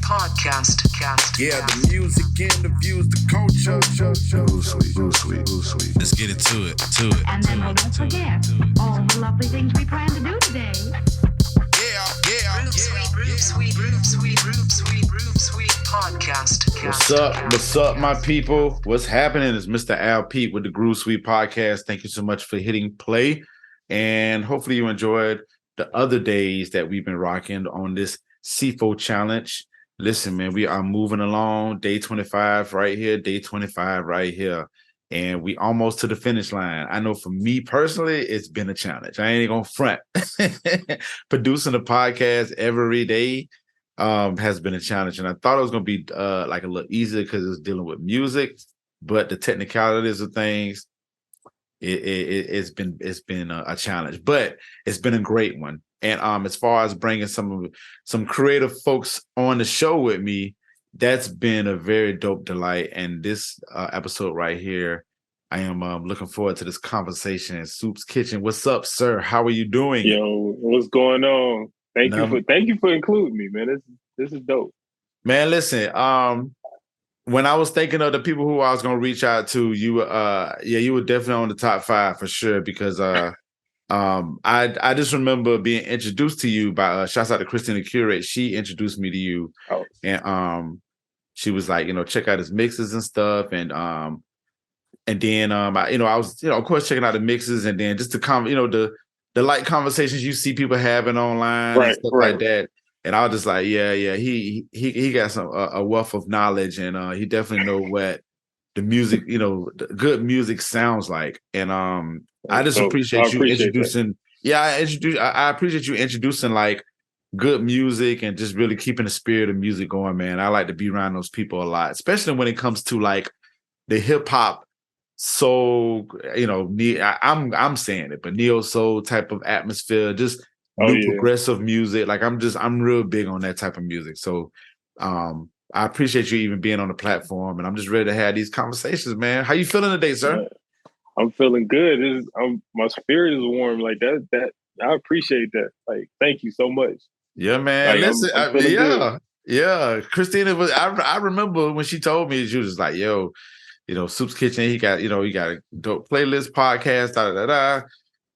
podcast. Yeah, the music, interviews, the culture. Sweet. Let's get into it. And then we'll don't forget all the lovely things we plan to do today. Sweet podcast. What's up, my people? What's happening? Is Mr. Al Pete with the Groove Sweet podcast. Thank you so much for hitting play, and hopefully you enjoyed the other days that we've been rocking on this CFO challenge. Listen, man, we are moving along. Day 25 right here, day 25 right here. And we almost to the finish line. I know for me personally, it's been a challenge. I ain't gonna front. Producing a podcast every day has been a challenge. And I thought it was gonna be like a little easier because it's dealing with music, but the technicalities of things, it's been a challenge, but it's been a great one. And as far as bringing some creative folks on the show with me, that's been a very dope delight. And this episode right here, I am looking forward to this conversation. Soops Kitchen, what's up, sir? How are you doing? Yo, what's going on? Thank you for including me, man. This is dope. Man, listen. When I was thinking of the people who I was gonna reach out to, you were definitely on the top 5 for sure. Because I just remember being introduced to you by shouts out to Christina Curate. She introduced me to you, and she was like, check out his mixes and stuff, and then I was of course checking out the mixes, and then just the light conversations you see people having online and stuff like that. And I was just like, he got a wealth of knowledge, and he definitely know what the music, the good music sounds like. And I just appreciate you introducing. That. I appreciate you introducing like good music and just really keeping the spirit of music going, man. I like to be around those people a lot, especially when it comes to like the hip hop soul. I'm saying it, but neo soul type of atmosphere, just. Progressive music. Like I'm real big on that type of music. So I appreciate you even being on the platform, and I'm just ready to have these conversations, man. How you feeling today, sir? Yeah, I'm feeling good. My spirit is warm. Like that I appreciate that. Like, thank you so much. Yeah, man. Like, listen, yeah. Christina was. I remember when she told me, she was just like, "Yo, Soops Kitchen. He got a dope playlist podcast. Da.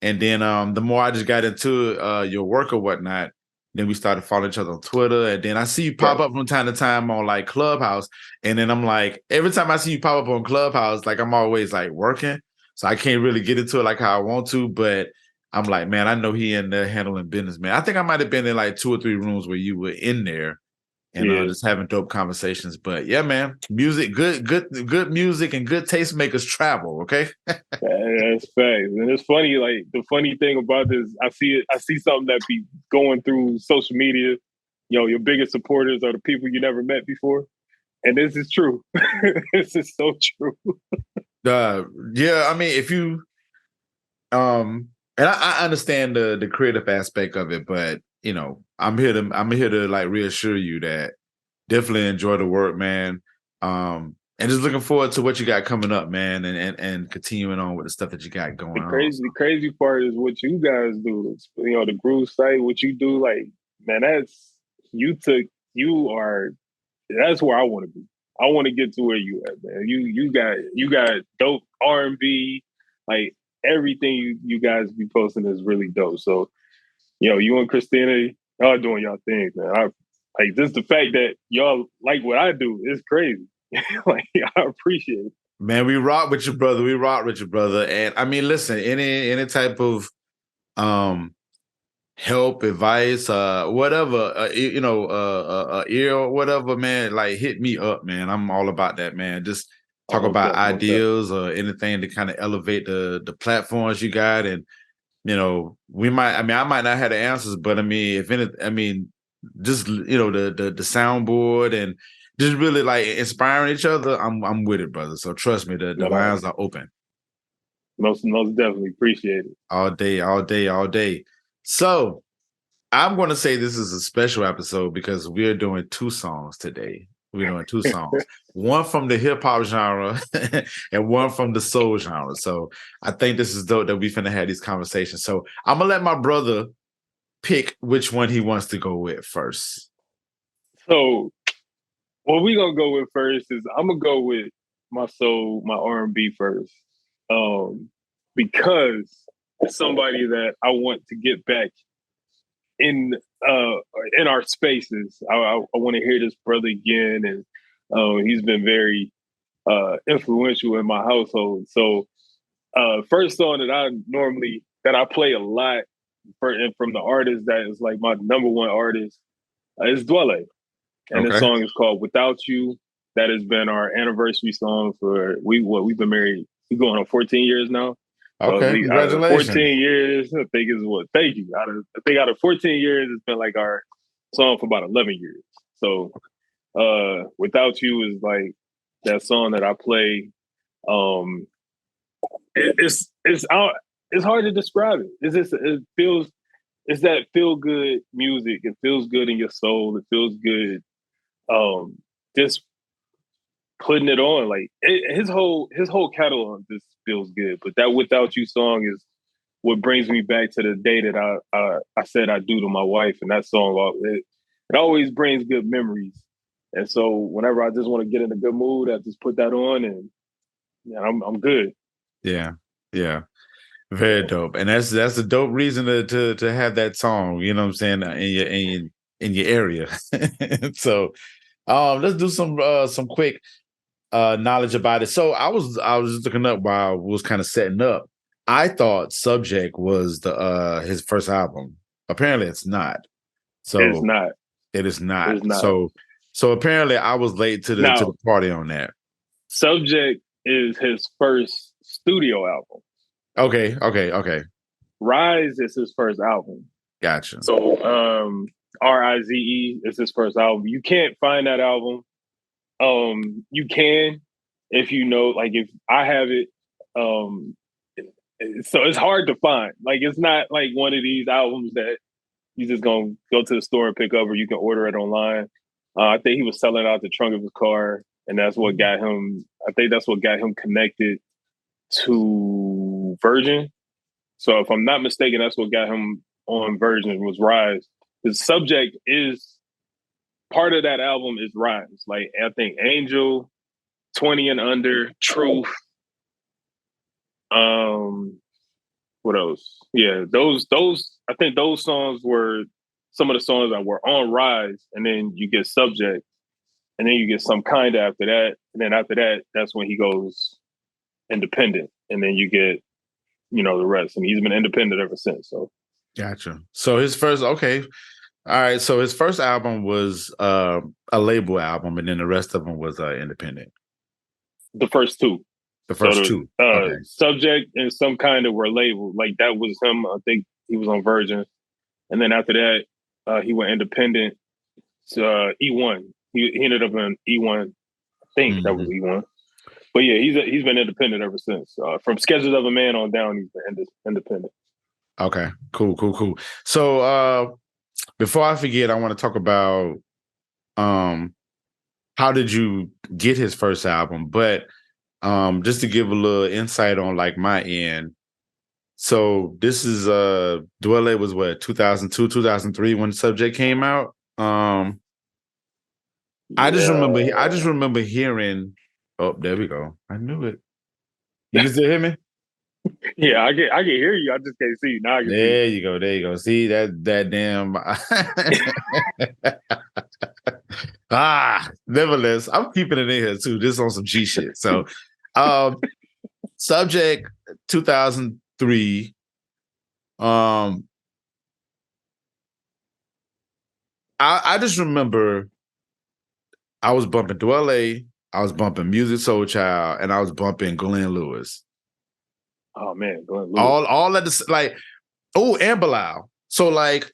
And then the more I just got into your work or whatnot, then we started following each other on Twitter. And then I see you pop up from time to time on like Clubhouse. And then I'm like, every time I see you pop up on Clubhouse, like I'm always like working. So I can't really get into it like how I want to. But I'm like, man, I know he in there handling business, man. I think I might have been in like 2 or 3 rooms where you were in there and just having dope conversations. But yeah, man, music, good music and good tastemakers travel, okay? That's facts. And it's funny, like the funny thing about this, I see something that be going through social media. Your biggest supporters are the people you never met before. And this is true. This is so true. I mean, if you and I understand the creative aspect of it, but I'm here to like reassure you that definitely enjoy the work, man. And just looking forward to what you got coming up, man, and continuing on with the stuff that you got going on. The crazy part is what you guys do. The Groove site, what you do, like, man, that's where I want to be. I want to get to where you at, man. You got dope R&B, like everything you guys be posting is really dope. So, you and Christina, y'all doing y'all thing, man. Like just the fact that y'all like what I do is crazy. Like, I appreciate it. Man, we rock with you, brother. And I mean, listen, any type of help, advice, whatever, ear or whatever, man, like hit me up, man. I'm all about that, man. Just talk about ideas or anything to kind of elevate the platforms you got. And I might not have the answers, but I mean, just the soundboard and just really like inspiring each other. I'm with it, brother. So trust me, the lines are open. Most definitely appreciate it. All day. So I'm going to say this is a special episode because we're doing 2 songs today. We're doing 2 songs, one from the hip hop genre and one from the soul genre. So I think this is dope that we finna have these conversations. So I'm gonna let my brother pick which one he wants to go with first. So what we gonna go with first is I'm gonna go with my soul, my R&B first, because it's somebody that I want to get back in our spaces. I want to hear this brother again, and he's been very influential in my household. So first song that I play a lot from the artist that is like my number one artist is Dwele. And the song is called Without You. That has been our anniversary song for we've been married. We're going on 14 years now. Okay, congratulations. Out of 14 years, I think is what. Thank you. I think out of 14 years, it's been like our song for about 11 years. So, Without You is like that song that I play. It's hard to describe it. It's that feel good music. It feels good in your soul. It feels good. Just putting it on, like his whole catalog just feels good. But that Without You song is what brings me back to the day that I said I do to my wife, and that song it always brings good memories. And so whenever I just want to get in a good mood, I just put that on, and I'm good. Yeah, very dope. And that's a dope reason to have that song. You know what I'm saying, in your area. So let's do some quick knowledge about it. So I was just looking up while I was kind of setting up. I thought Subject was his first album. Apparently it's not. So it's not. It is not. It's not. So apparently I was late to the party on that. Subject is his first studio album. Okay. Rise is his first album. Gotcha. So Rize is his first album. You can't find that album. You can if you know, like if I have it. So it's hard to find. Like it's not like one of these albums that you just gonna go to the store and pick up, or you can order it online. I think he was selling out the trunk of his car, and that's what got him. I think that's what got him connected to Virgin. So if I'm not mistaken, that's what got him on Virgin was Rise. The Subject is part of that album is Rise. Like I think Angel, 20 and Under, Truth. What else? Yeah, those I think those songs were some of the songs that were on Rise, and then you get Subject, and then you get Some Kind after that, and then after that, that's when he goes independent, and then you get the rest, and he's been independent ever since. So gotcha. So his first all right. So his first album was a label album, and then the rest of them was independent. The first two. Two. Subject and Some Kind of were labeled. Like that was him. I think he was on Virgin. And then after that, he went independent to E1. He ended up in E1. I think that was E1. But yeah, he's been independent ever since. From Sketches of a Man on down, he's been independent. Okay, cool. So before I forget, I want to talk about how did you get his first album? But just to give a little insight on like my end. So this is Dwele was what 2002, 2003 when Subject came out. I just remember hearing. Oh, there we go. I knew it. You can still hear me? Yeah, I can hear you. I just can't see you. Now I can there you go. See that damn nevertheless, I'm keeping it in here too. This is on some G shit. So Subject 2003. I just remember I was bumping Dwele, I was bumping Music Soul Child, and I was bumping Glenn Lewis. Oh man, Glenn Lewis. All of this, like, and Bilal. So like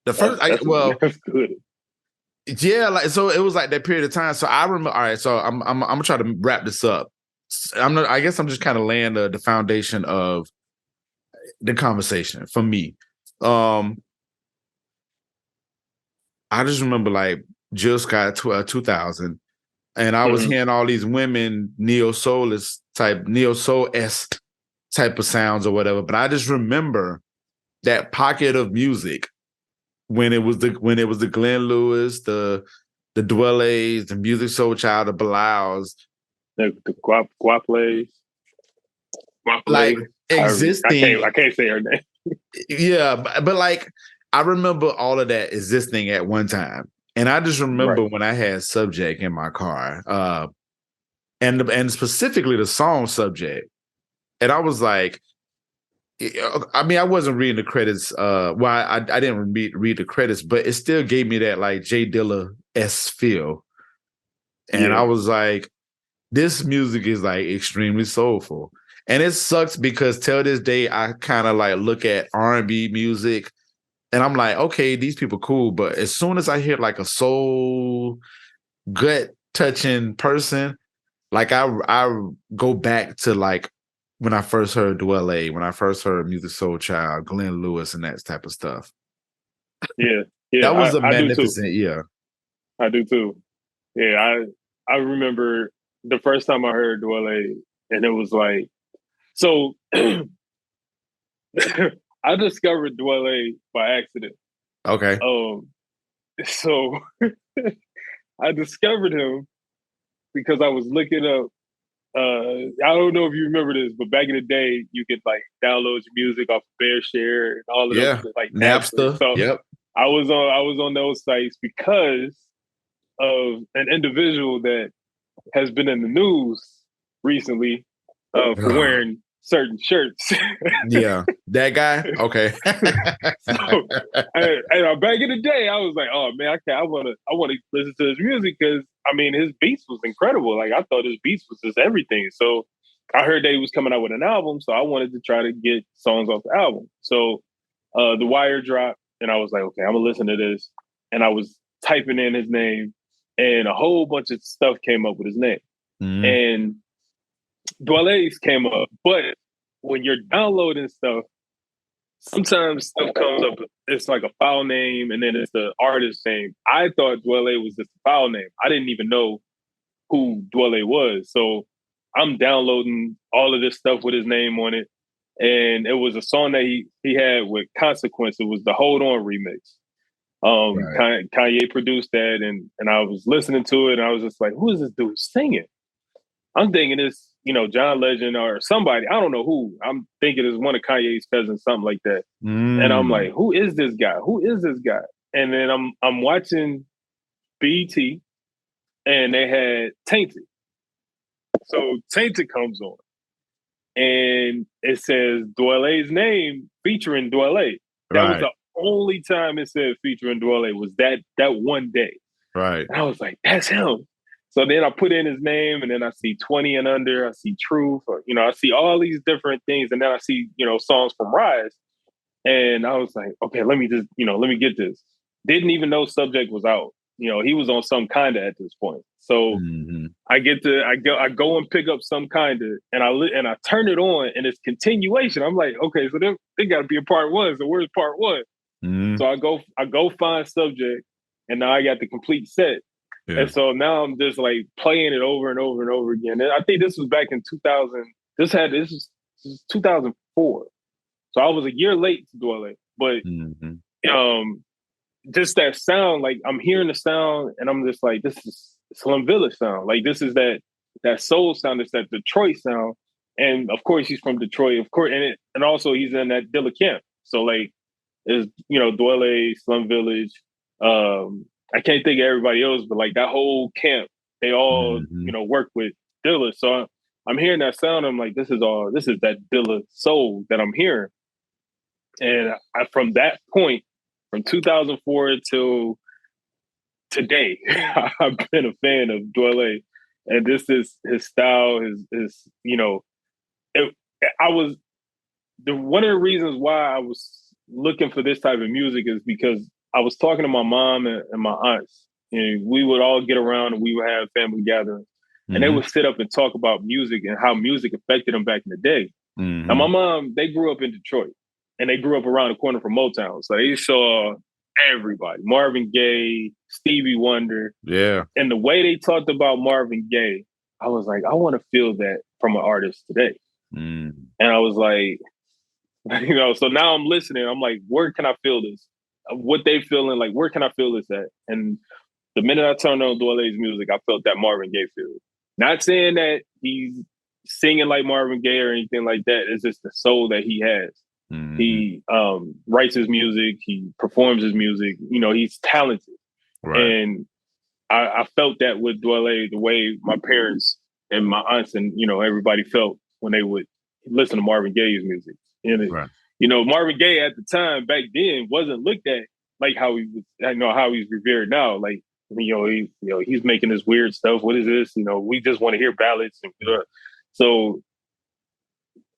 the first, that's good. Yeah, like so it was like that period of time. So I remember. All right, so I'm gonna try to wrap this up. I guess I'm just kind of laying the foundation of the conversation for me. I just remember like Jill Scott 2000, and I was hearing all these women neo soul-esque type of sounds or whatever. But I just remember that pocket of music when it was the Glenn Lewis, the Dwele's, the Music Soul Child, the Bilals, the Guaplays. like existing. I can't say her name. Yeah, but like I remember all of that existing at one time, and I just remember when I had Subject in my car, and specifically the song Subject, and I was like, I mean, I wasn't reading the credits. I didn't read the credits, but it still gave me that like J Dilla-esque feel, and I was like, this music is like extremely soulful. And it sucks because till this day, I kind of like look at R&B music and I'm like, okay, these people cool. But as soon as I hear like a soul gut touching person, like I go back to like when I first heard Dwele, when I first heard Music Soul Child, Glenn Lewis and that type of stuff. Yeah. That was a magnificent year. I do too. Yeah, I remember the first time I heard Dwele and it was like, so I discovered Dwele by accident. Okay. So I discovered him because I was looking up. I don't know if you remember this, but back in the day, you could like download your music off BearShare and all of those like Napster. So yep. I was on those sites because of an individual that has been in the news recently for wearing certain shirts. Yeah, that guy. Okay. So, and back in the day, I was like, "Oh man, I want to listen to his music because I mean, his beats was incredible. Like I thought his beats was just everything." So I heard that he was coming out with an album, so I wanted to try to get songs off the album. So The Wire dropped, and I was like, "Okay, I'm gonna listen to this." And I was typing in his name, and a whole bunch of stuff came up with his name, and Dwele's came up, but when you're downloading stuff, sometimes stuff comes up. It's like a file name, and then it's the artist name. I thought Dwele was just a file name. I didn't even know who Dwele was. So I'm downloading all of this stuff with his name on it, and it was a song that he had with Consequence. It was the Hold On remix. Kanye produced that, and I was listening to it, and I was just like, "Who is this dude singing?" I'm thinking it's, John Legend or somebody. I don't know who. I'm thinking it's one of Kanye's cousins, something like that. And I'm like, who is this guy? Who is this guy? And then I'm watching BET, and they had Tainted. So Tainted comes on, and it says Dwele's name featuring Dwele. That was the only time it said featuring Dwele was that one day. Right. And I was like, that's him. So then I put in his name, and then I see 20 and Under, I see Truth, or, I see all these different things. And then I see, songs from Rise. And I was like, okay, let me get this. Didn't even know Subject was out. He was on Some Kinda at this point. So I go and pick up Some Kinda, and I turn it on, and it's continuation. I'm like, okay, so they got to be a part one. So where's part one? So I go find Subject, and now I got the complete set. Yeah. And so now I'm just like playing it over and over and over again. And I think this was back in 2000. This is 2004. So I was a year late to Dwele, but just that sound, like I'm hearing the sound, and I'm just like, this is Slum Village sound. Like this is that soul sound. It's that Detroit sound. And of course he's from Detroit, of course, and also he's in that Dilla camp. So like, is Dwele, Slum Village. I can't think of everybody else, but like that whole camp, they all, work with Dilla. So I'm hearing that sound. I'm like, this is that Dilla soul that I'm hearing. And from that point, from 2004 till today, I've been a fan of Dwele. And this is his style, one of the reasons why I was looking for this type of music is because I was talking to my mom and my aunts, and we would all get around and we would have family gatherings, and they would sit up and talk about music and how music affected them back in the day. Now, my mom, they grew up in Detroit, and they grew up around the corner from Motown. So they saw everybody, Marvin Gaye, Stevie Wonder. Yeah. And the way they talked about Marvin Gaye, I was like, I want to feel that from an artist today. And I was like, So now I'm listening. I'm like, where can I feel this? What they feeling, like, where can I feel this at? And the minute I turned on Dwele's music, I felt that Marvin Gaye feel. Not saying that he's singing like Marvin Gaye or anything like that. It's just the soul that he has. Mm-hmm. He writes his music. He performs his music. He's talented. Right. And I felt that with Dwele, the way my parents and my aunts and, everybody felt when they would listen to Marvin Gaye's music. And, right. Marvin Gaye at the time back then wasn't looked at like how he was, how he's revered now. Like, he's making this weird stuff. What is this? We just want to hear ballads. So,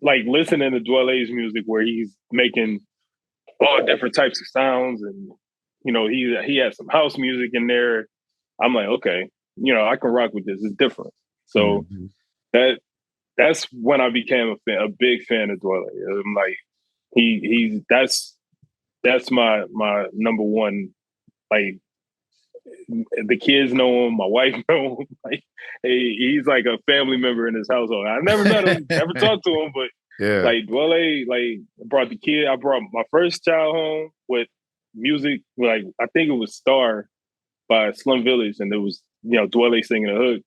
like, listening to Dwele's music where he's making all different types of sounds and, he has some house music in there. I'm like, okay, I can rock with this. It's different. So that's when I became a big fan of Dwele. I'm like, that's my number one. Like, the kids know him, my wife know him. Like, he's like a family member in his household. I never met him, never talked to him, but like Dwele, like I brought my first child home with music. Like, I think it was Star by Slum Village, and there was Dwele singing a hook.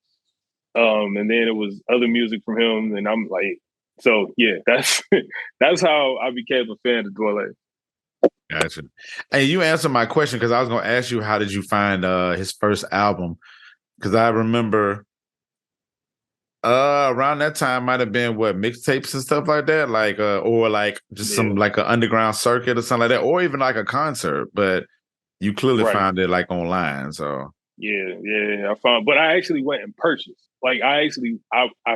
And then it was other music from him, and I'm like, so yeah, that's how I became a fan of Dwele. Gotcha. And you answered my question because I was going to ask you, how did you find his first album? Because I remember around that time might have been mixtapes and stuff like that, like or like just some like an underground circuit or something like that, or even like a concert. But you clearly found it like online, so yeah, I found. But I actually went and purchased. Like, I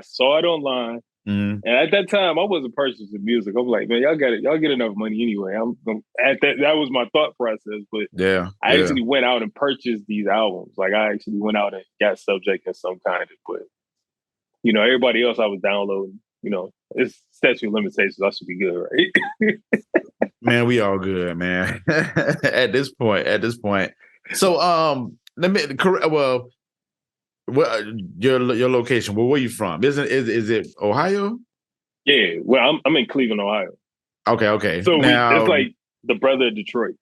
saw it online. And at that time, I wasn't purchasing music. I was like, man, y'all got it. Y'all get enough money anyway. That was my thought process. But I actually went out and purchased these albums. Like, I actually went out and got Subject and Some Kind. But everybody else I was downloading. It's statute of limitations. I should be good, right? Man, we all good, man. At this point. So let me what your location? Well, where you from? Is it Ohio? Yeah, well, I'm in Cleveland, Ohio. Okay. So it's like the brother of Detroit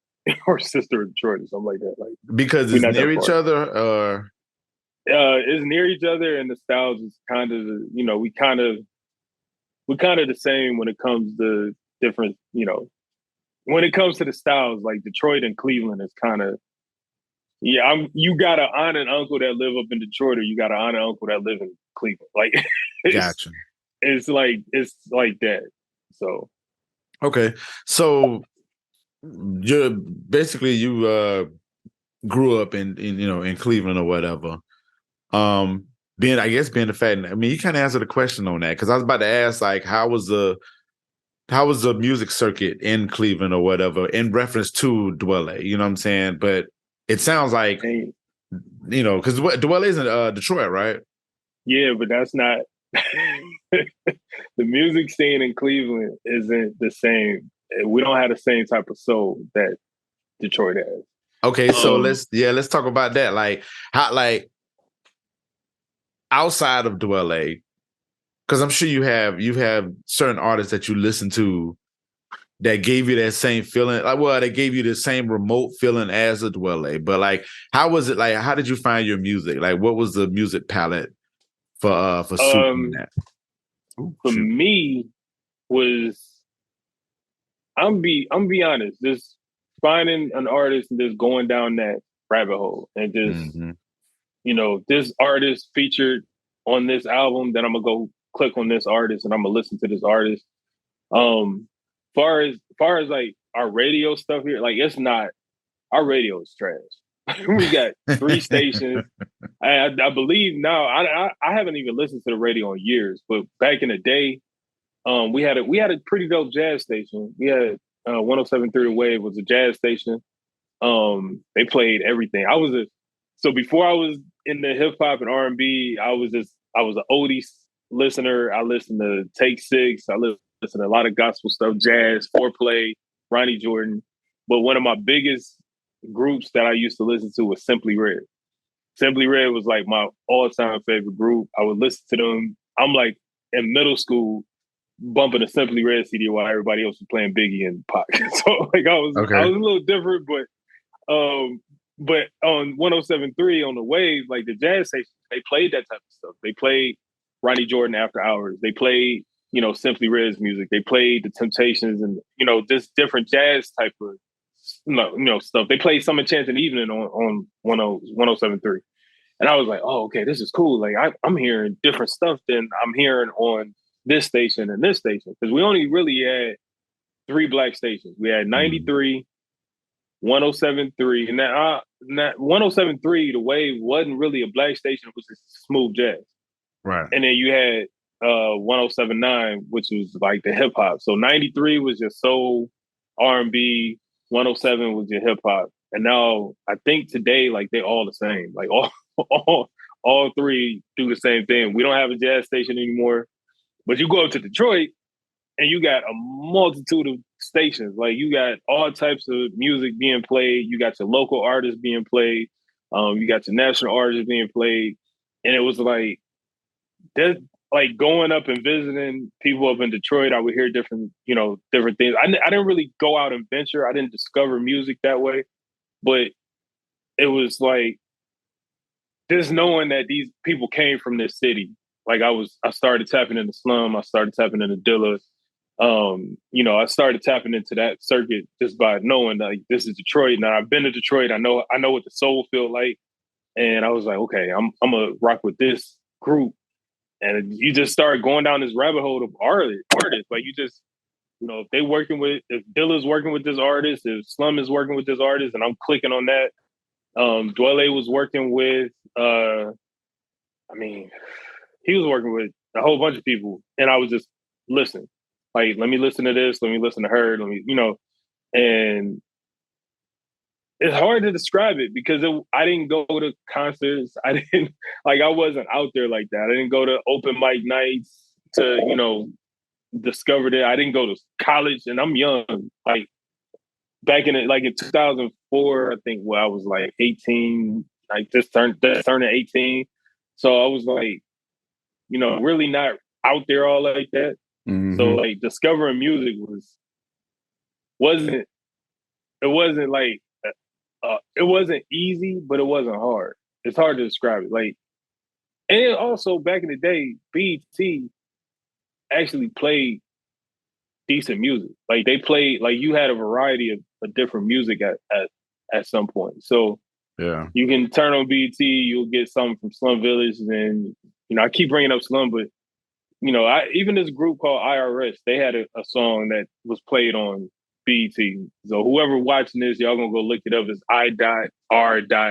or sister of Detroit or something like that. Like, because it's near each other, or it's near each other, and the styles is kind of we kind of the same when it comes to different. When it comes to the styles, like Detroit and Cleveland is kind of. Yeah, you got an aunt and uncle that live up in Detroit, or you got an aunt and uncle that live in Cleveland. Like, gotcha. It's like that. So, okay. So you grew up in Cleveland or whatever. Being the fact, I mean, you kind of answered the question on that, because I was about to ask, like, how was the music circuit in Cleveland or whatever in reference to Dwele? You know what I'm saying? But it sounds like, because Dwele is in Detroit, right? Yeah, but that's not the music scene in Cleveland isn't the same. We don't have the same type of soul that Detroit has. Okay, so let's talk about that. Like, how, like, outside of Dwele, because I'm sure you have certain artists that you listen to that gave you that same feeling. Like, well, they gave you the same remote feeling as a Dwele. But like, how was it? Like, how did you find your music? Like, what was the music palette for Soup? For me, was I'm be honest, just finding an artist and just going down that rabbit hole and just this artist featured on this album, then I'm gonna go click on this artist and I'm gonna listen to this artist. Far as like our radio stuff here, like, it's not, our radio is trash. We got 3 stations. I believe now, I haven't even listened to the radio in years, but back in the day, we had a pretty dope jazz station. We had 107.3 The Wave was a jazz station. They played everything. So before I was in the hip hop and R&B, I was an oldies listener. I listened to Take 6. I listened to a lot of gospel stuff, jazz, Foreplay, Ronnie Jordan. But one of my biggest groups that I used to listen to was Simply Red. Simply Red was like my all-time favorite group. I would listen to them. I'm like in middle school, bumping a Simply Red CD while everybody else was playing Biggie and Pac. So like I was a little different, but on 107.3 on the wave, like the jazz station, they played that type of stuff. They played Ronnie Jordan After Hours. They played, Simply Red's music. They played the Temptations and, just different jazz type of stuff. They played Summer Chance and Evening on 107.3. And I was like, oh, okay, this is cool. Like I'm hearing different stuff than I'm hearing on this station and this station. Because we only really had 3 black stations. We had 93, 107.3, and that 107.3, the wave wasn't really a black station, it was just smooth jazz. Right. And then you had 107.9, which was like the hip hop. So 93 was just soul, R&B, 107 was your hip hop. And now I think today, like they're all the same. Like all 3 do the same thing. We don't have a jazz station anymore. But you go up to Detroit and you got a multitude of stations. Like you got all types of music being played. You got your local artists being played. You got your national artists being played. And it was like going up and visiting people up in Detroit, I would hear different things. I didn't really go out and venture. I didn't discover music that way. But it was like just knowing that these people came from this city. Like I started tapping into Slum. I started tapping into Dilla. I started tapping into that circuit just by knowing like this is Detroit. Now I've been to Detroit. I know what the soul feel like. And I was like, okay, I'm gonna rock with this group. And you just start going down this rabbit hole of artists. Like you just, if Dilla's working with this artist, if Slum is working with this artist, and I'm clicking on that. Dwele was working with he was working with a whole bunch of people, and I was just listening. Like, let me listen to this, let me listen to her, and it's hard to describe it because I didn't go to concerts. I wasn't out there like that. I didn't go to open mic nights to, discover that. I didn't go to college, and I'm young. Like back in 2004, I think I was like 18, like just turning 18. So I was like, really not out there all like that. Mm-hmm. So like discovering music wasn't easy, but it wasn't hard. It's hard to describe it. Like, and also back in the day, BET actually played decent music. Like they played, like you had a variety of different music at some point. So yeah, you can turn on BET, you'll get something from Slum Village, and I keep bringing up Slum, but even this group called IRS, they had a song that was played on BET. So whoever watching this, y'all gonna go look it up. It's I.R.S.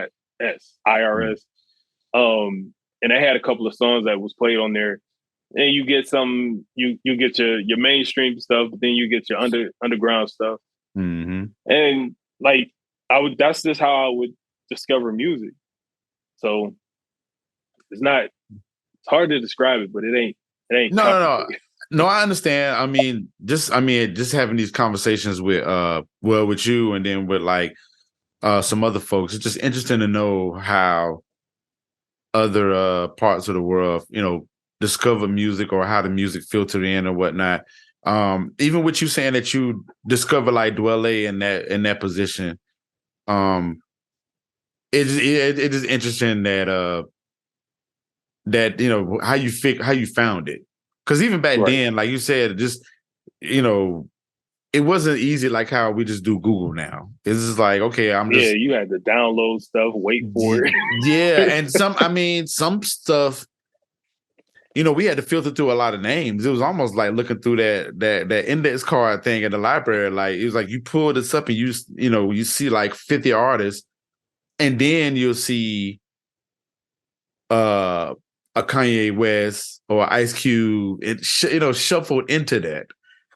IRS. And they had a couple of songs that was played on there. And you get some, you get your mainstream stuff, but then you get your underground stuff. Mm-hmm. And like that's just how I would discover music. So it's hard to describe it, but it ain't. No, I understand. I mean, just having these conversations with with you and then with like some other folks, it's just interesting to know how other parts of the world, discover music or how the music filtered in or whatnot. Even with you saying that you discover like Dwele in that position, it is interesting that how you found it, because even back then, like you said, just it wasn't easy like how we just do Google now. It's just like, okay, you had to download stuff, wait for it. Yeah, and some stuff, we had to filter through a lot of names. It was almost like looking through that index card thing at the library. Like it was like you pull this up and you see like 50 artists, and then you'll see a Kanye West or Ice Cube, shuffled into that.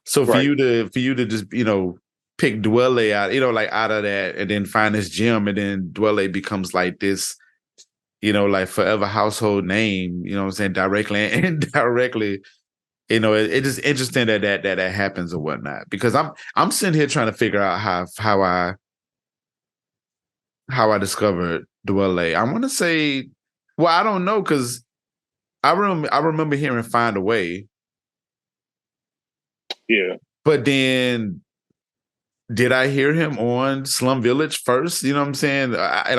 So for you to just pick Dwele out, like out of that, and then find this gem, and then Dwele becomes like this, like forever household name. You know what I'm saying, directly and indirectly. It's just interesting that happens or whatnot. Because I'm sitting here trying to figure out how I discovered Dwele. I want to say, well, I don't know, because I remember hearing "Find a Way," Yeah. But then, did I hear him on Slum Village first? You know what I'm saying? I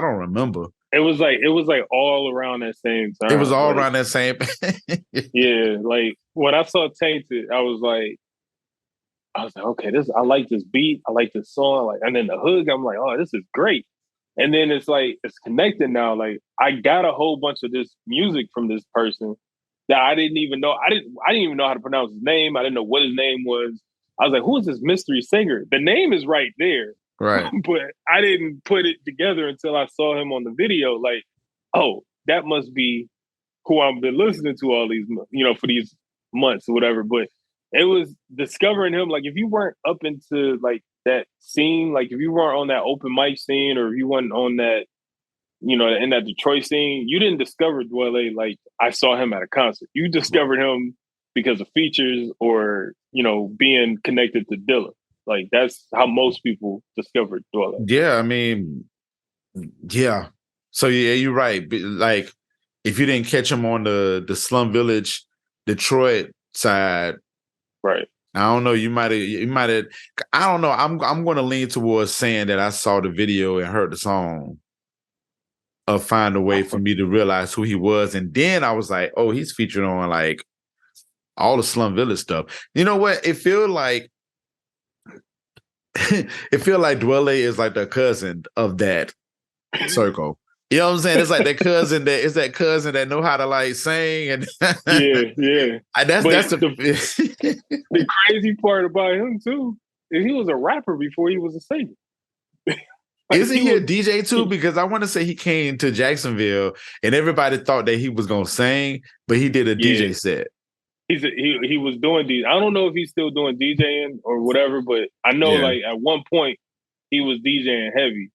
don't remember. It was like all around that same time. It was all like, around that same. Yeah, like when I saw Tainted, I was like, okay, I like this beat, I like this song, like, and then the hook, I'm like, oh, this is great. And then it's like it's connected now. Like I got a whole bunch of this music from this person that I didn't even know. I didn't even know how to pronounce his name. I didn't know what his name was. I was like, who is this mystery singer? The name is right there. Right. But I didn't put it together until I saw him on the video. Like, oh, that must be who I've been listening to all these, for these months or whatever. But it was discovering him. Like, if you weren't up into like that scene, like if you weren't on that open mic scene, or if you weren't on that, in that Detroit scene, you didn't discover Dwele like I saw him at a concert. You discovered him because of features or, being connected to Dilla. Like that's how most people discovered Dwele. Yeah, I mean, yeah. So yeah, you're right. Like, if you didn't catch him on the Slum Village, Detroit side, right? I don't know. You might have. I don't know. I'm going to lean towards saying that I saw the video and heard the song of Find a Way for me to realize who he was, and then I was like, oh, he's featured on like all the Slum Village stuff. You know what? It feel like Dwele is like the cousin of that circle. You know what I'm saying? It's like that cousin that know how to like sing and yeah. That's the crazy part about him too is he was a rapper before he was a singer. Isn't he a DJ too? Because I want to say he came to Jacksonville and everybody thought that he was gonna sing, but he did a DJ set. He was doing DJ. I don't know if he's still doing DJing or whatever, but I know like at one point he was DJing heavy.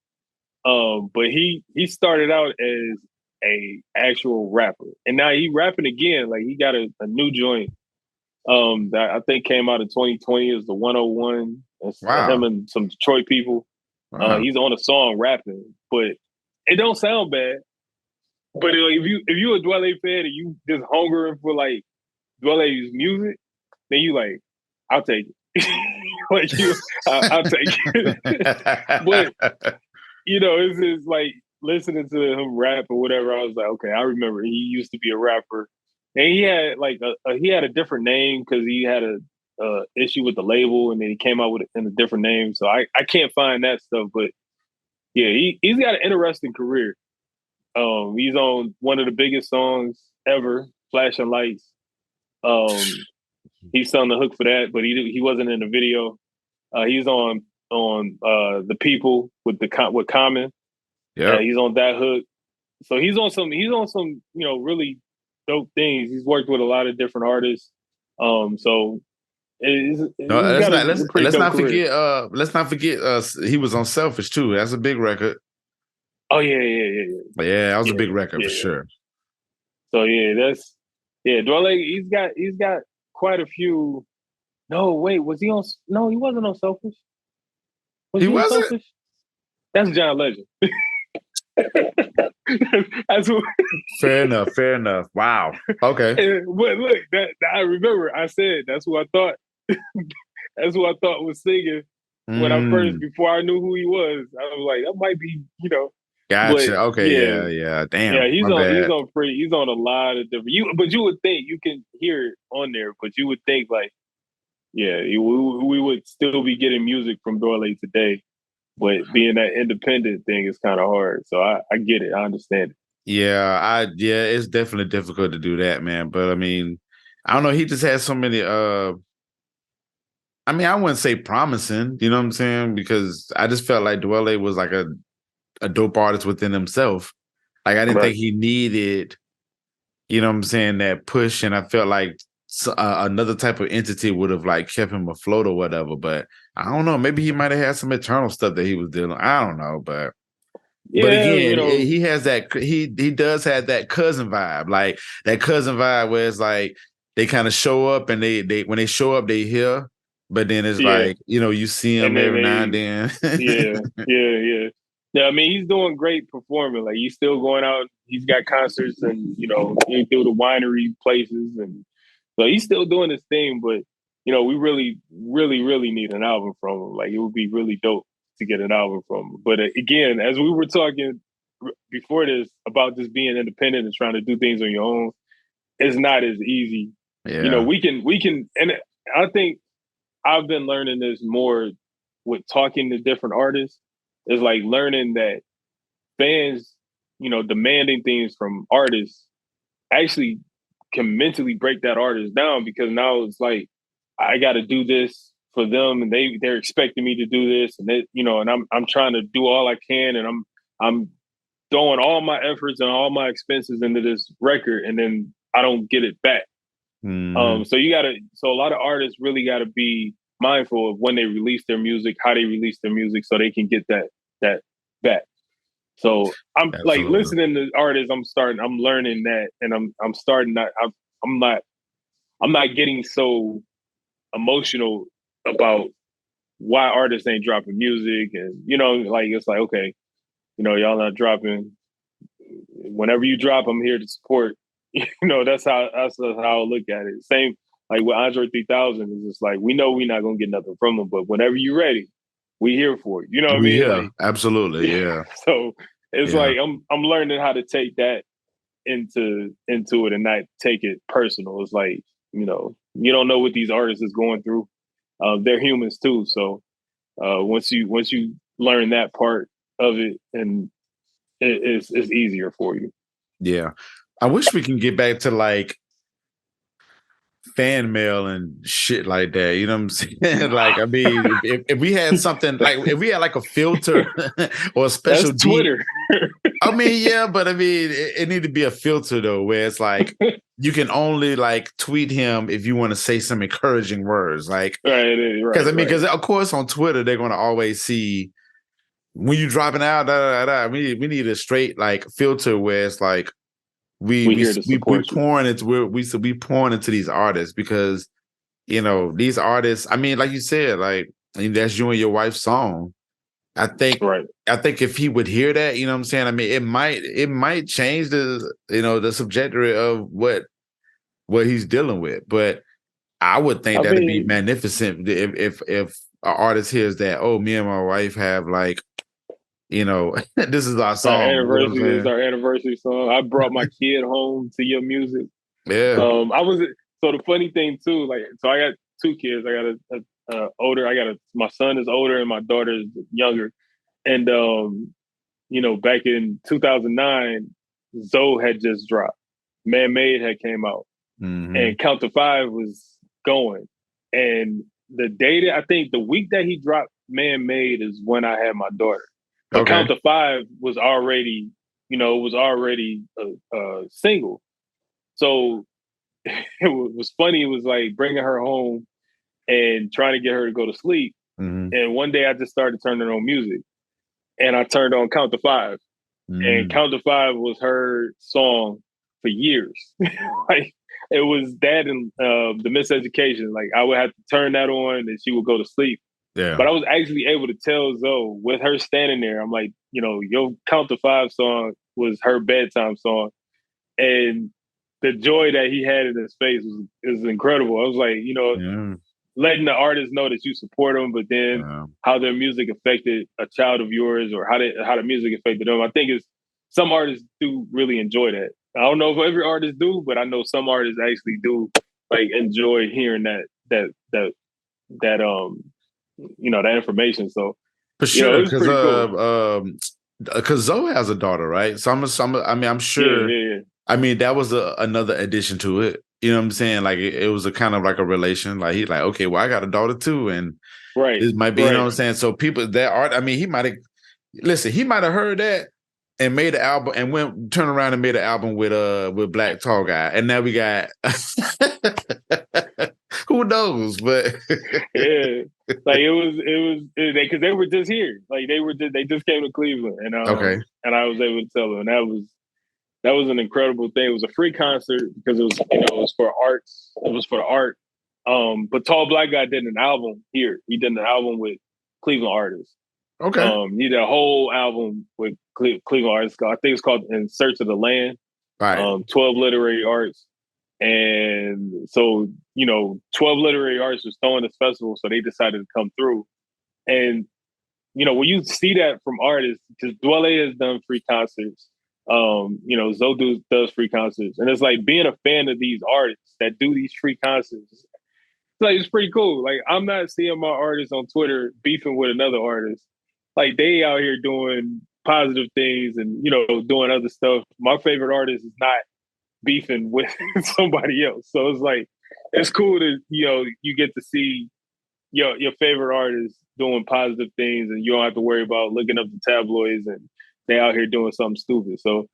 But he started out as a actual rapper, and now he rapping again. Like he got a new joint that I think came out in 2020 is the 101. It's him and some Detroit people. Wow. He's on a song rapping, but it don't sound bad. But if you a Dwele fan and you just hungering for like Dwele's music, then you like, I'll take it. I'll take it. But it's just like listening to him rap or whatever. I was like, okay, I remember he used to be a rapper, and he had like he had a different name because he had a issue with the label, and then he came out with it in a different name. So I can't find that stuff, but yeah, he's got an interesting career. He's on one of the biggest songs ever, "Flashing Lights." He's on the hook for that, but he wasn't in the video. He's on The People with Common. Yeah, he's on that hook. So he's on some really dope things. He's worked with a lot of different artists. So let's not forget he was on Selfish too. That's a big record. Oh yeah. Yeah, that was a big record for sure. So Dwele, he's got quite a few. No, wait, was he on? No, he wasn't on Selfish. He wasn't? Selfish? That's John Legend. That's what... Fair enough. Wow. Okay. But look, that I remember I said that's who I thought. That's who I thought was singing when I first, before I knew who he was. I was like, that might be, Gotcha. But, okay. Yeah. Damn. Yeah, he's on a lot of different. But you would think you can hear it on there, but you would think like, we would still be getting music from Dwele today. But being that independent thing is kind of hard. So I get it. I understand it. Yeah, it's definitely difficult to do that, man. But I mean, I don't know. He just has so many. I wouldn't say promising. You know what I'm saying? Because I just felt like Dwele was like a dope artist within himself. Like I didn't think he needed, you know what I'm saying, that push. And I felt like another type of entity would have like kept him afloat or whatever. But I don't know. Maybe he might have had some internal stuff that he was dealing. I don't know, but again, he has that. He does have that cousin vibe, like that cousin vibe where it's like they kind of show up and they when they show up they hear, but then it's like you see him every now and then. Yeah. I mean, he's doing great performing. Like he's still going out. He's got concerts and he do the winery places, and so he's still doing his thing. But we really, really, really need an album from him. Like, it would be really dope to get an album from him. But again, as we were talking before this about just being independent and trying to do things on your own, it's not as easy. Yeah. We can, and I think I've been learning this more with talking to different artists. Is like learning that fans, demanding things from artists actually can mentally break that artist down, because now it's like, I got to do this for them, and they're expecting me to do this, and and I'm trying to do all I can, and I'm throwing all my efforts and all my expenses into this record, and then I don't get it back. Mm-hmm. So a lot of artists really got to be mindful of when they release their music, how they release their music, so they can get that back. So I'm Absolutely. like listening to artists. I'm learning that, and I'm starting not. I'm not getting so emotional about why artists ain't dropping music, and like, it's like, okay, y'all not dropping. Whenever you drop, I'm here to support. That's how I look at it. Same like with Andre 3000, is just like, we know we're not gonna get nothing from him, but whenever you're ready, we here for you. You know what I mean? Yeah, Like, absolutely. Yeah. So it's like I'm learning how to take that into it and not take it personal. It's like, you don't know what these artists is going through. They're humans too. So once you learn that part of it, and it's easier for you. Yeah. I wish we can get back to like fan mail and shit like that. You know what I'm saying? Like, I mean, if we had something like, if we had like a filter or a special That's Twitter. I mean, yeah, but I mean, it need to be a filter though, where it's like you can only like tweet him if you want to say some encouraging words, like, because because of course on Twitter they're going to always see when you dropping out. We need a straight like filter where it's like we pouring into these artists, because these artists. I mean, like you said, like, that's you and your wife's song. I think if he would hear that, you know what I'm saying? I mean, it might change the subjectory of what he's dealing with. But I would think that'd be magnificent if an artist hears that, oh, me and my wife have like, this is our song. Our anniversary is our anniversary song. I brought my kid home to your music. Yeah. So the funny thing too, like, so I got two kids. I got a older. My son is older and my daughter is younger. And back in 2009, Zoe had just dropped. Man Made had came out, and Count to Five was going. And I think the week that he dropped Man Made is when I had my daughter. But Count to Five was already, a single. So it was funny. It was like bringing her home and trying to get her to go to sleep. And one day I just started turning on music, and I turned on Count to Five. And Count to Five was her song for years. Like, it was that and The Miseducation. Like, I would have to turn that on and she would go to sleep. Yeah. But I was actually able to tell Zoe, with her standing there, I'm like, your Count to Five song was her bedtime song. And the joy that he had in his face was incredible. I was like, letting the artists know that you support them, but then how their music affected a child of yours, or how the music affected them. I think some artists do really enjoy that. I don't know if every artist do, but I know some artists actually do like enjoy hearing that information. So for sure, because Zoe has a daughter, right? So I'm sure. Yeah. I mean, that was another addition to it. You know what I'm saying? Like, it was a kind of like a relation. Like, he's like, okay, well, I got a daughter too, and this might be, you know what I'm saying? So people that art, I mean, he might have heard that and made an album and turned around and made an album with Black Tall Guy, and now we got who knows? But yeah, like it was because they were just here, like they just came to Cleveland, and and I was able to tell them, and that was an incredible thing. It was a free concert because it was for arts. It was for the art. But Tall Black Guy did an album here. He did an album with Cleveland artists. Okay. He did a whole album with Cleveland artists. I think it's called In Search of the Land. Right. 12 literary arts. And so, 12 literary artists was throwing this festival, so they decided to come through. And, when you see that from artists, because Dwele has done free concerts, Zoe does free concerts. And it's like being a fan of these artists that do these free concerts. It's pretty cool. Like, I'm not seeing my artists on Twitter beefing with another artist. Like, they out here doing positive things and, doing other stuff. My favorite artist is not beefing with somebody else. So it's like, it's cool to, you get to see your favorite artist doing positive things and you don't have to worry about looking up the tabloids and they out here doing something stupid. So,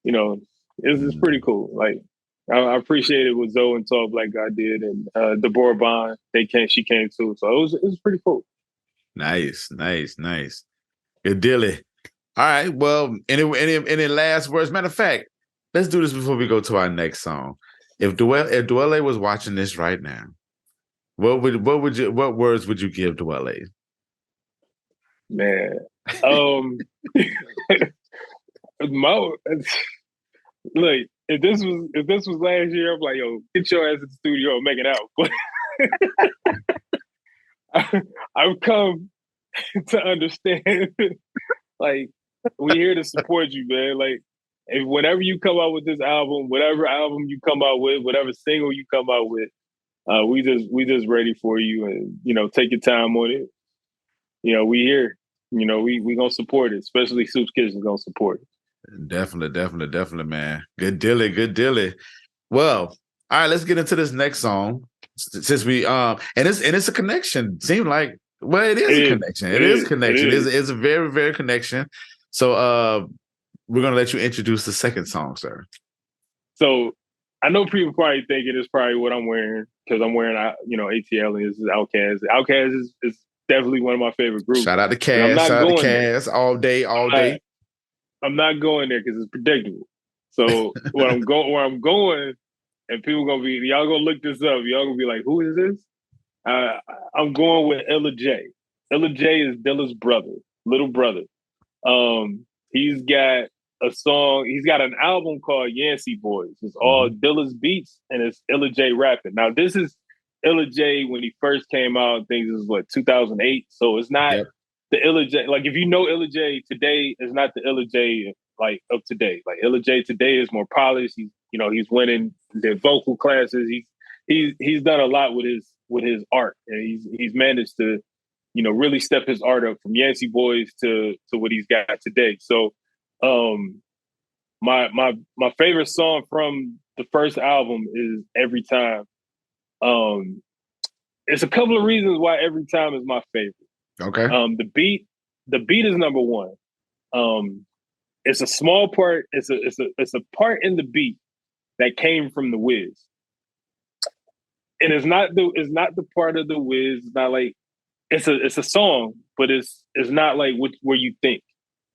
it's pretty cool. Like, I appreciated what Zoe and Tall Black Guy did, and Deborah Bond. She came too, so it was pretty cool. Nice. Good Dilly. All right. Well, any last words? Matter of fact, let's do this before we go to our next song. If Dwele was watching this right now, what words would you give Dwele? Man, look. If this was last year, I'm like, yo, get your ass in the studio and make it out. But I've come to understand, like, we're here to support you, man. Like, whenever you come out with this album, whatever album you come out with, whatever single you come out with, we just ready for you, and take your time on it. We here. We gonna support it, especially Soops Kitchen gonna support it. Definitely, man. Good Dilly. Well, all right, let's get into this next song. Since we and it's a connection. Seemed like it is a connection. It is a connection. It's a very, very connection. So we're gonna let you introduce the second song, sir. So I know people probably thinking it's probably what I'm wearing because I'm wearing ATL and this is Outkast. Outkast is definitely one of my favorite groups. Shout out to Cass. Shout out to Cass all day. I'm not going there because it's predictable. So where I'm going, and people y'all gonna look this up. Y'all gonna be like, who is this? I'm going with Illa J. Illa J is Dilla's little brother. He's got a song. He's got an album called Yancey Boys. It's all Dilla's beats and it's Illa J rapping. Now this is Illa J when he first came out. I think this is 2008. So it's not. Yep. The Illa J, like if you know Illa J today, is not the Illa J like of today. Like Illa J today is more polished. He's winning the vocal classes. He's done a lot with his art, and he's managed to really step his art up from Yancey Boys to what he's got today. So, my favorite song from the first album is Everytime. It's a couple of reasons why Everytime is my favorite. Okay. The beat is number one. It's a small part. It's a part in the beat that came from the Wiz, and it's not the part of the Wiz. It's not like it's a song, but it's not like where you think.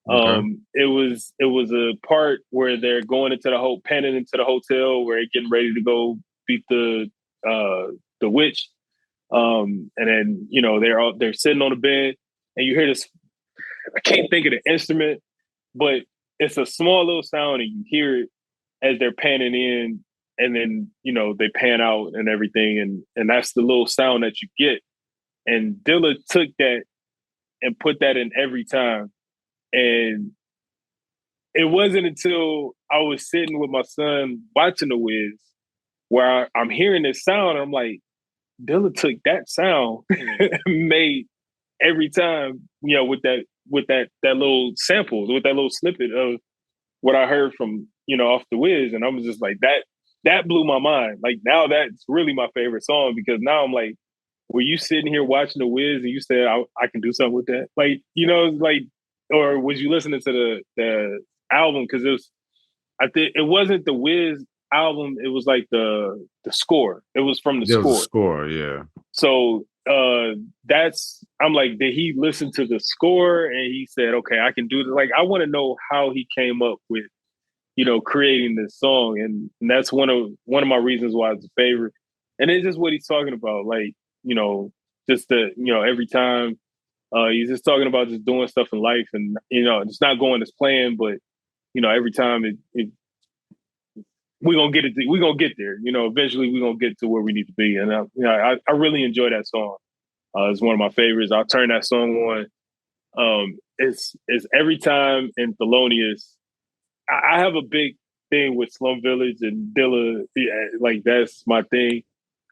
Okay. It was a part where they're going into panning into the hotel where they're getting ready to go beat the witch. And then, they're sitting on the bed and you hear this, I can't think of the instrument, but it's a small little sound and you hear it as they're panning in and then, they pan out and everything. And that's the little sound that you get. And Dilla took that and put that in Everytime. And it wasn't until I was sitting with my son watching the Wiz where I'm hearing this sound and I'm like, Dilla took that sound and made Everytime, with that little sample, with that little snippet of what I heard from, off the Wiz. And I was just like, that blew my mind. Like now that's really my favorite song because now I'm like, were you sitting here watching the Wiz and you said I can do something with that? Like, or was you listening to the album? Because I think it wasn't the Wiz album, it was like the score. It was from the score. The score, yeah. So I'm like, did he listen to the score and he said, okay, I can do this? Like, I want to know how he came up with, creating this song. And that's one of my reasons why it's a favorite. And it's just what he's talking about. Like, just every time he's just talking about just doing stuff in life and, it's not going as planned, but, every time we're gonna get it. We're gonna get there. You know, eventually we're gonna get to where we need to be. And I really enjoy that song. It's one of my favorites. I'll turn that song on. It's Everytime and Thelonious. I have a big thing with Slum Village and Dilla. Yeah, like that's my thing.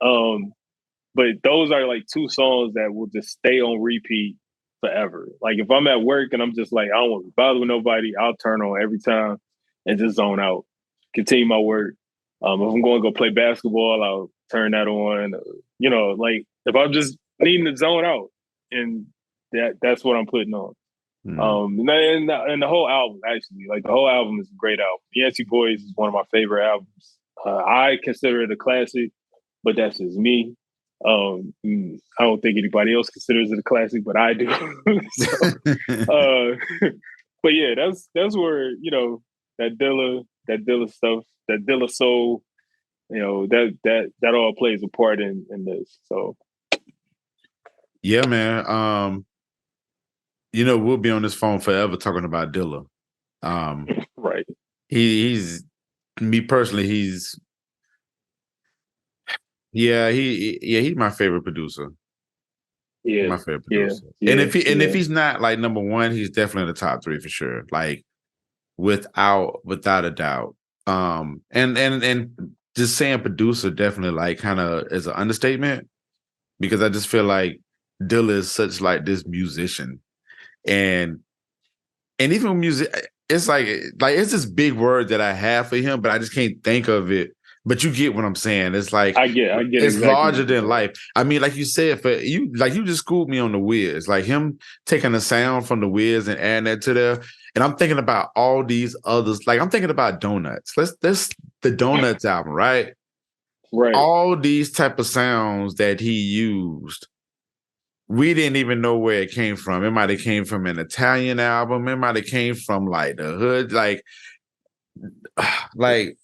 But those are like two songs that will just stay on repeat forever. Like if I'm at work and I'm just like, I don't want to bother with nobody, I'll turn on Everytime and just zone out, continue my work. If I'm going to go play basketball, I'll turn that on. You know, like if I'm just needing to zone out, and that's what I'm putting on. And the whole album, actually, like the whole album is a great album. Yancey Boys is one of my favorite albums. I consider it a classic, but that's just me. I don't think anybody else considers it a classic, but I do. But yeah, that's where, you know, that Dilla stuff, that Dilla soul, you know, that all plays a part in this. So yeah, man. You know, we'll be on this phone forever talking about Dilla. Right. He's me personally, he's my favorite producer. Yeah. My favorite producer. Yeah. And if he's not like number one, he's definitely in the top three for sure. Like without a doubt. And just saying producer definitely like kind of is an understatement, because I just feel like Dilla is such like this musician. And even music, it's like it's this big word that I have for him, but I just can't think of it. But you get what I'm saying. It's like I get it's exactly larger than life. I mean, like you said, for you, like you just schooled me on the Wiz, like him taking the sound from the Wiz and adding that to there. And I'm thinking about all these others. Like I'm thinking about Donuts. Let's the Donuts album, right? Right. All these type of sounds that he used, we didn't even know where it came from. It might have came from an Italian album. It might have came from like the hood, like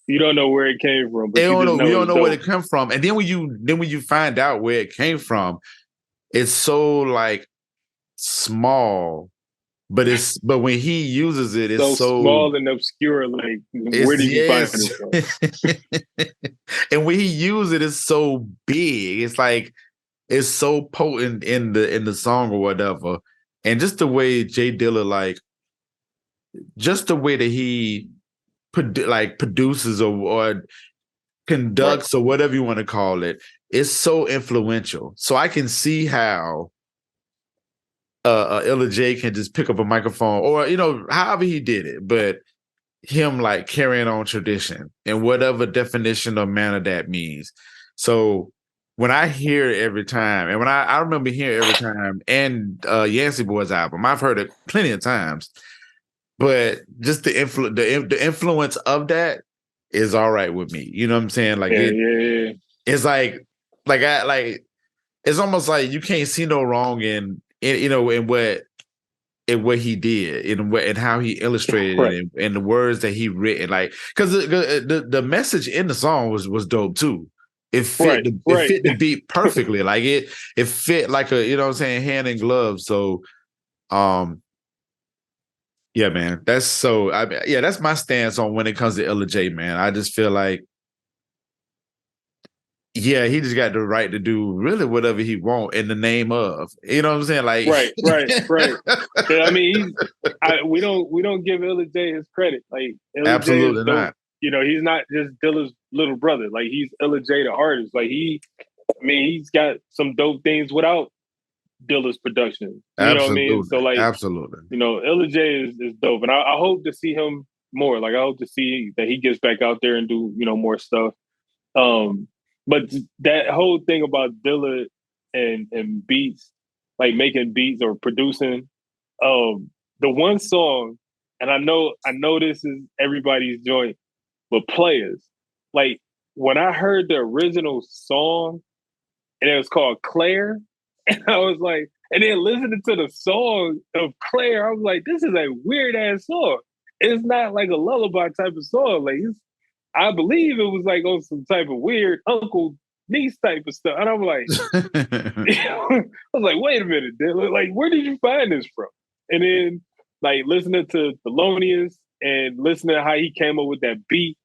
you don't know where it came from, but we don't know where it dope. come from. And then when you find out where it came from, it's so like small, but when he uses it, it's so small and obscure. Like where did you find it from? And when he uses it, it's so big. It's like it's so potent in the song or whatever. And just the way Jay Dilla, like just the way that he produces or conducts or whatever you want to call it, is so influential. So I can see how Illa J can just pick up a microphone, or you know, however he did it, but him like carrying on tradition in whatever definition or manner that means. So when I hear it every time, and when I remember hearing every time, and Yancey Boys album, I've heard it plenty of times. But just the influence of that is all right with me. You know what I'm saying? Like it's like it's almost like you can't see no wrong in you know in what he did, in how he illustrated it, and the words that he written. Like because the message in the song was dope too. It fit it fit the beat perfectly. Like it fit like a, you know what I'm saying, hand in glove. So yeah, man, that's my stance on when it comes to Illa J, man. I just feel like, yeah, he just got the right to do really whatever he want in the name of, you know what I'm saying? Like, right. I mean, we don't give Illa J his credit. Like, Illa absolutely J is not. You know, he's not just Dilla's little brother. Like, he's Illa J the artist. Like, he's got some dope things without Dilla's production. You know what I mean? So like, absolutely. You know, Illa J is dope, and I hope to see him more. Like, I hope to see that he gets back out there and do, you know, more stuff. But that whole thing about Dilla and beats, like making beats or producing, the one song, and I know this is everybody's joint, but Players. Like when I heard the original song, and it was called Claire. And I was like, and then listening to the song of Claire, I was like, this is a weird ass song. It's not like a lullaby type of song. Like, I believe it was like on some type of weird uncle niece type of stuff. And I'm like, I was like, wait a minute, Dylan. Like, where did you find this from? And then like listening to Thelonious and listening to how he came up with that beat,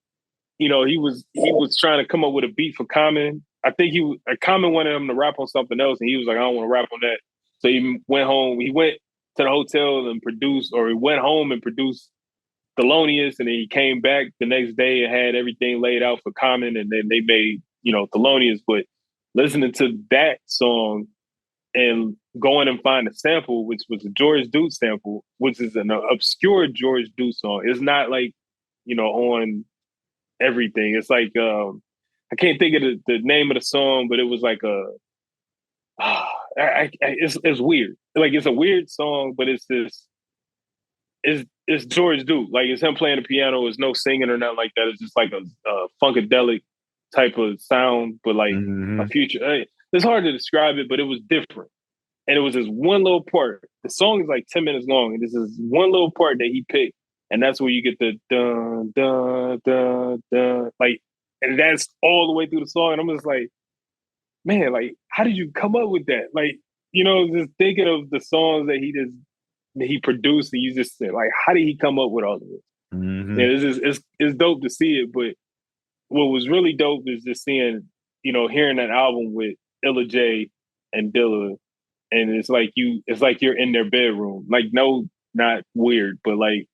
he was trying to come up with a beat for Common. I think Common wanted him to rap on something else, and he was like, I don't want to rap on that. So he went home. He went to the hotel and produced, or he went home and produced Thelonious, and then he came back the next day and had everything laid out for Common, and then they made, Thelonious. But listening to that song and going and find a sample, which was a George Duke sample, which is an obscure George Duke song. It's not like, on everything. It's like, I can't think of the name of the song, but it was like it's weird. Like, it's a weird song, but it's George Duke. Like, it's him playing the piano. It's no singing or nothing like that. It's just like a funkadelic type of sound, but like a future. It's hard to describe it, but it was different. And it was this one little part. The song is like 10 minutes long, and this is one little part that he picked, and that's where you get the dun dun dun dun, like, and that's all the way through the song. And I'm just like, man, like, how did you come up with that? Like, just thinking of the songs that he produced, and you just said, like, how did he come up with all of this? Mm-hmm. Yeah, it's dope to see it, but what was really dope is just seeing, hearing that album with Illa J and Dilla, and it's like you're in their bedroom. Like, no, not weird, but like,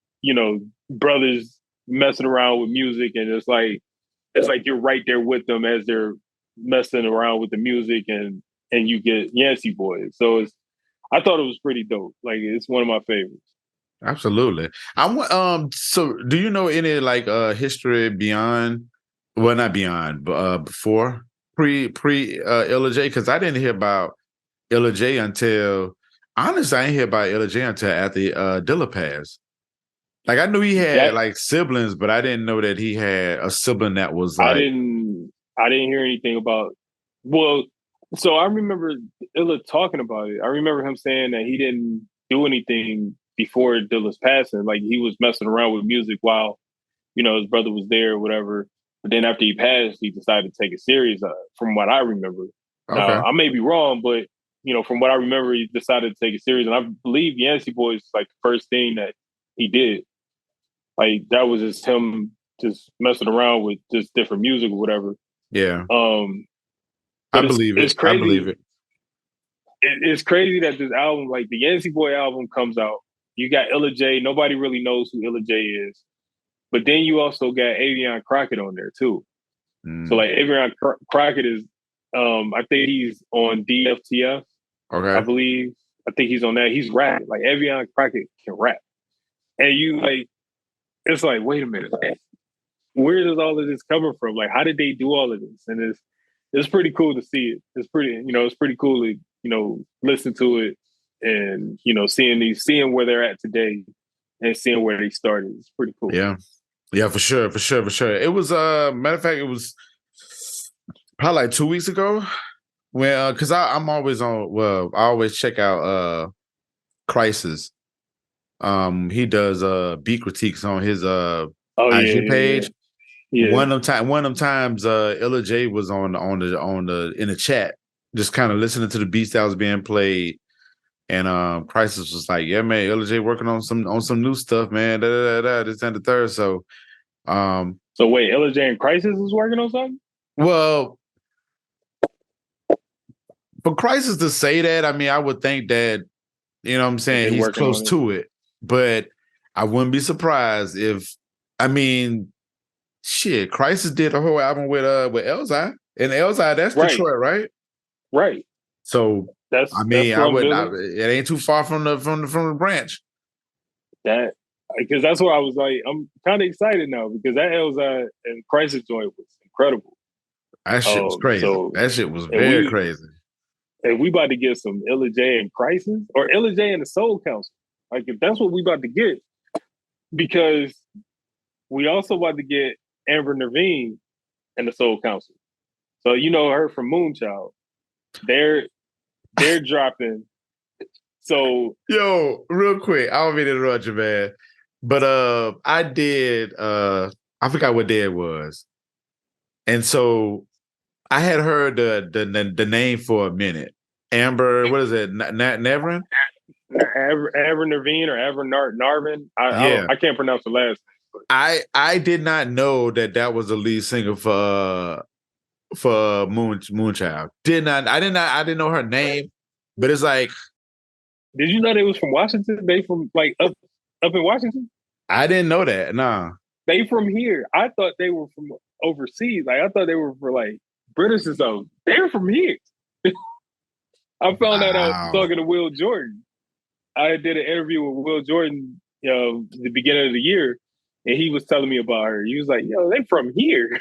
brothers messing around with music, and it's like you're right there with them as they're messing around with the music, and you get Yancey Boys. So I thought it was pretty dope. Like, it's one of my favorites. Absolutely. So do you know any like history beyond? Well, not beyond, but before pre Illa J? Because I didn't hear about Illa J until, honestly, I didn't hear about Illa J until after Dilla passed. Like, I knew he had like siblings, but I didn't know that he had a sibling that was like. I didn't hear anything about. Well, so I remember Illa talking about it. I remember him saying that he didn't do anything before Dilla's passing. Like, he was messing around with music while, his brother was there or whatever. But then after he passed, he decided to take it serious, from what I remember. Okay. Now, I may be wrong, but, from what I remember, he decided to take it serious. And I believe Yancey Boys is like the first thing that he did. Like, that was just him just messing around with just different music or whatever. Yeah. I believe it. It's crazy. I believe it. It's crazy that this album, like the Yancey Boy album, comes out. You got Illa J. Nobody really knows who Illa J is. But then you also got Avion Crockett on there too. So like Avion Crockett is, I think he's on DFTF. Okay. I believe. I think he's on that. He's rapping. Like, Avion Crockett can rap. And you like, it's like, wait a minute. Where does all of this coming from? Like, how did they do all of this? And it's pretty cool to see it. It's pretty cool to, listen to it and, seeing where they're at today and seeing where they started. It's pretty cool. Yeah. Yeah, for sure. It was matter of fact, it was probably like 2 weeks ago when because I'm always on. Well, I always check out Crisis. He does beat critiques on his IG page. Yeah. One of them times Illa J was on the in the chat, just kind of listening to the beats that was being played. And Crisis was like, "Yeah, man, Illa J working on some new stuff, man. This and the third." So, so wait, Illa J and Crisis is working on something? Well, for Crisis to say that, I mean, I would think that, what I'm saying, he's close to it. But I wouldn't be surprised if, I mean, shit, Crisis did a whole album with Elzai, and Elzai, that's right. Detroit, right? Right. So. That's it ain't too far from the branch. That, because that's where I was like, I'm kind of excited now because that Elzai and Crisis joint was incredible. That shit was crazy. That shit was very crazy. And we about to get some Illa J and Crisis, or Illa J and the Soul Council. Like, if that's what we about to get, because we also about to get Amber Naveen and the Soul Council. So her from Moonchild. They're dropping. So, yo, real quick, I don't mean to interrupt you, man, but I did. I forgot what day it was, and so I had heard the name for a minute. Amber, what is it? Nevin? Amber Naveen or Amber Narvin? I can't pronounce the last I did not know that was the lead singer for Moonchild. I didn't know her name, but it's like, did you know they was from Washington? They from like up in Washington? I didn't know that. Nah. They from here. I thought they were from overseas. Like I thought they were for like British or something. They're from here. I found that out talking to Will Jordan. I did an interview with Will Jordan, the beginning of the year, and he was telling me about her. He was like, "Yo, they from here."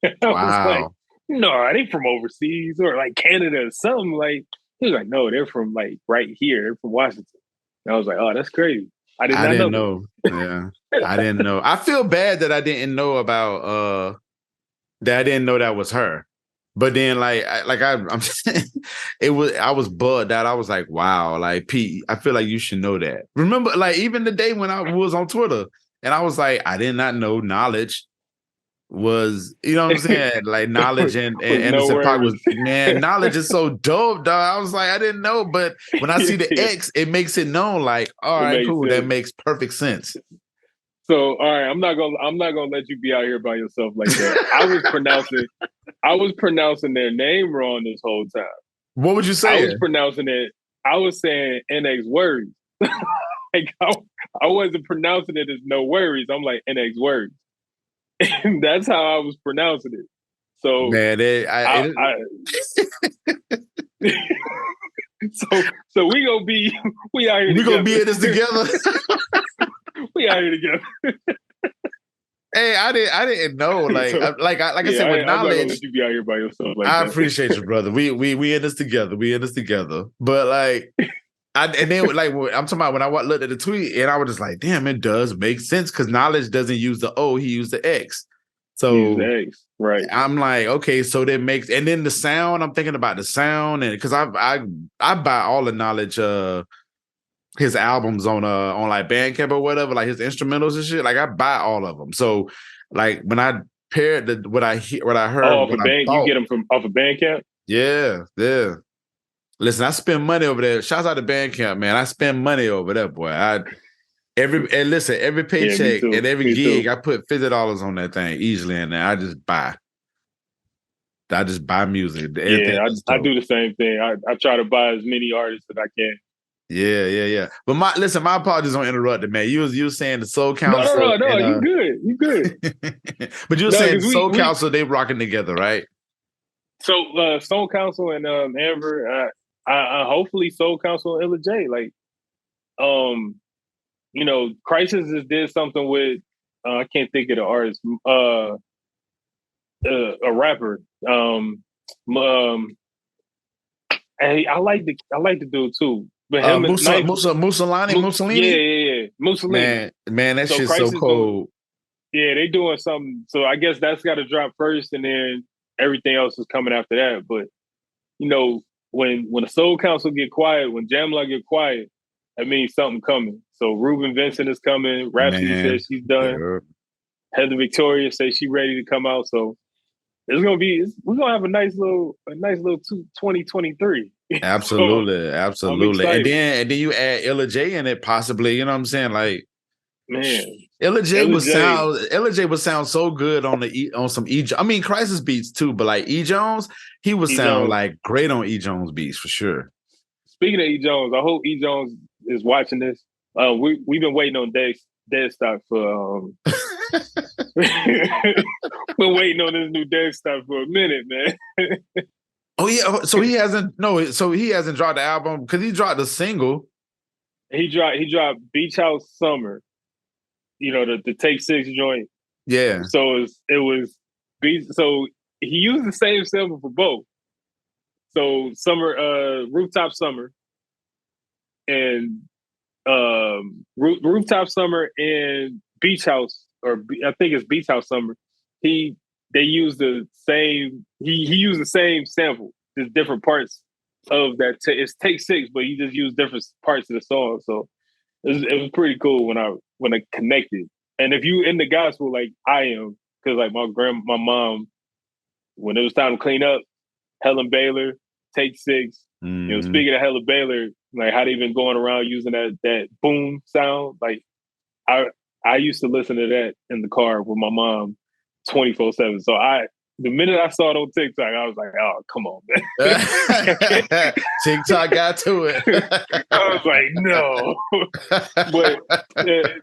I was like, "No, they from overseas or like Canada or something." Like he was like, "No, they're from like right here. They're from Washington." And I was like, "Oh, that's crazy. I didn't know." Yeah, I didn't know. I feel bad that I didn't know about that. I didn't know that was her. But then, I'm I was bugged out. I was like, wow, like Pete, I feel like you should know that. Remember, like even the day when I was on Twitter, and I was like, I did not know knowledge was, you know what I'm saying? Like knowledge and Anderson Park was, man, knowledge is so dope, dog. I was like, I didn't know, but when I see the X, it makes it known. Like, all right, cool, that makes perfect sense. So, all right, I'm not gonna let you be out here by yourself like that. I was pronouncing their name wrong this whole time. What would you say? I was pronouncing it. I was saying NX words. Like I wasn't pronouncing it as no worries. I'm like NX words, and that's how I was pronouncing it. So, man, so we out here. We gonna be in this together. We out here together. Hey, I didn't know. Like I said, with knowledge, I'm not gonna let you be out here by yourself. Like I that. appreciate you, brother. We in this together. We in this together. But like, I'm talking about when I looked at the tweet and I was just like, damn, it does make sense because knowledge doesn't use the O, he used the X. So right. I'm like, okay, so that makes, and then the sound. I'm thinking about the sound, and because I buy all the knowledge his albums on like Bandcamp or whatever, like his instrumentals and shit. Like I buy all of them. So like when I paired what I heard, off of you get them from off of Bandcamp. Yeah. Listen, I spend money over there. Shouts out to Bandcamp, man. I spend money over there, boy. Every paycheck and every gig, I put $50 on that thing easily in there. I just buy music. Yeah, I do the same thing. I try to buy as many artists as I can. Yeah. But my apologies on interrupting, man. You was saying the Soul Council. No, you good. But you were saying Soul Council, they rocking together, right? So Soul Council and Amber, I hopefully Soul Council and Illa J. Like, Crisis just did something with I can't think of the artist, a rapper. And I like the dude too. But him Mussolini? Yeah. Mussolini. Man, that shit's so cold. They doing something. So I guess that's got to drop first, and then everything else is coming after that. But when the Soul Council get quiet, when Jamla get quiet, that means something coming. So Ruben Vincent is coming. Rhapsody says she's done. Yeah. Heather Victoria says she's ready to come out. So we're gonna have a nice little 2023. Absolutely. And then you add Illa J in it, possibly. You know what I'm saying? Like, man, Illa J would sound so good on some E. I mean, Crisis beats too, but like E. Jones, he would sound like great on E. Jones beats for sure. Speaking of E. Jones, I hope E. Jones is watching this. We've been waiting on Dead Stock for been waiting on this new Dead Stock for a minute, man. Oh yeah, so he hasn't dropped the album because he dropped a single. He dropped Beach House Summer, the Take 6 joint. Yeah. So it was so he used the same sample for both. So Summer, Rooftop Summer, and Rooftop Summer and Beach House, or I think it's Beach House Summer. They use the same. He used the same sample, just different parts of that. It's Take 6, but he just used different parts of the song. So it was pretty cool when I connected. And if you in the gospel like I am, because like my mom, when it was time to clean up, Helen Baylor, Take 6. Mm-hmm. Speaking of Helen Baylor, like how they been going around using that boom sound, like I I used to listen to that in the car with my mom 24/7. So the minute I saw it on TikTok, I was like, oh, come on, man. TikTok got to it. I was like, no. But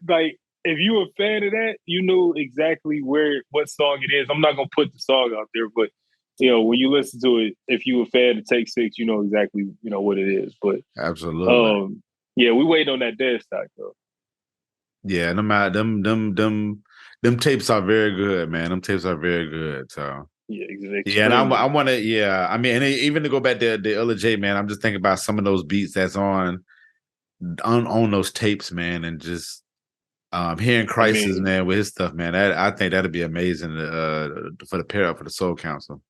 like, if you a fan of that, you know exactly what song it is. I'm not gonna put the song out there, but when you listen to it, if you a fan of Take Six, you know exactly what it is. But absolutely, yeah, we wait on that dead stock though. Yeah, them tapes are very good, man. Them tapes are very good. So yeah, exactly. Yeah, and I want to. Yeah, I mean, and even to go back to the Illa J, man, I'm just thinking about some of those beats that's on those tapes, man, and just hearing Crisis, man, with his stuff, man. I think that'd be amazing for the pair up for the Soul Council.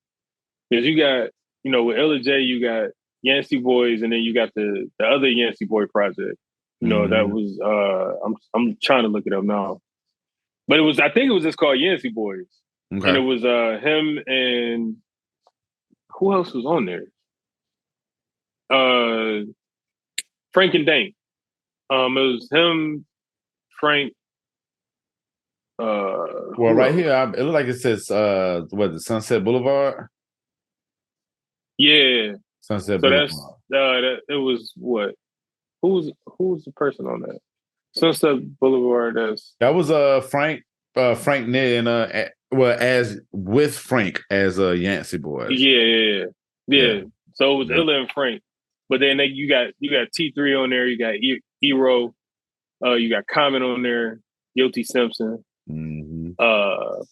Because you got, with Illa J, you got Yancey Boys, and then you got the other Yancey Boy project. That was I'm trying to look it up now, but I think it was just called Yancey Boys, okay. And it was him and who else was on there? Frank and Dane. It was him, Frank. Well, right here, it looks like it says the Sunset Boulevard. Yeah, Sunset Boulevard. That's it was what? Who's the person on that? Sunset Boulevard. That was Frank Ned and as with Frank as Yancey Boys. Yeah. So it was Illa and Frank, but then you got T3 on there. You got Ero. You got Common on there. Yoti Simpson.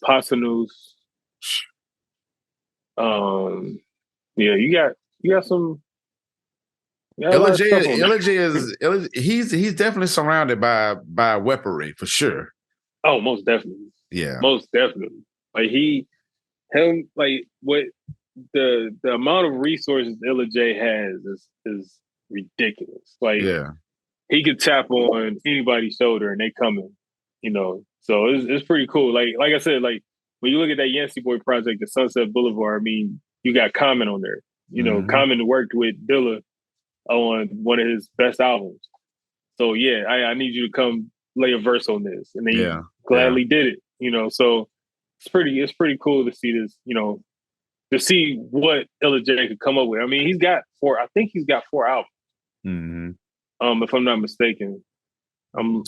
Pasanus. Yeah, you got some. Illa J is he's definitely surrounded by weaponry for sure. Oh, most definitely. Yeah, most definitely. Like like what the amount of resources Illa J has is ridiculous. Like he could tap on anybody's shoulder and they coming. So it's pretty cool. Like I said, like when you look at that Yancey Boy project, the Sunset Boulevard. I mean, you got Common on there. Common worked with Dilla on one of his best albums. So yeah, I need you to come lay a verse on this. And they gladly did it, so it's pretty cool to see this, to see what Illa J could come up with. I mean, he's got 4 albums. If I'm not mistaken.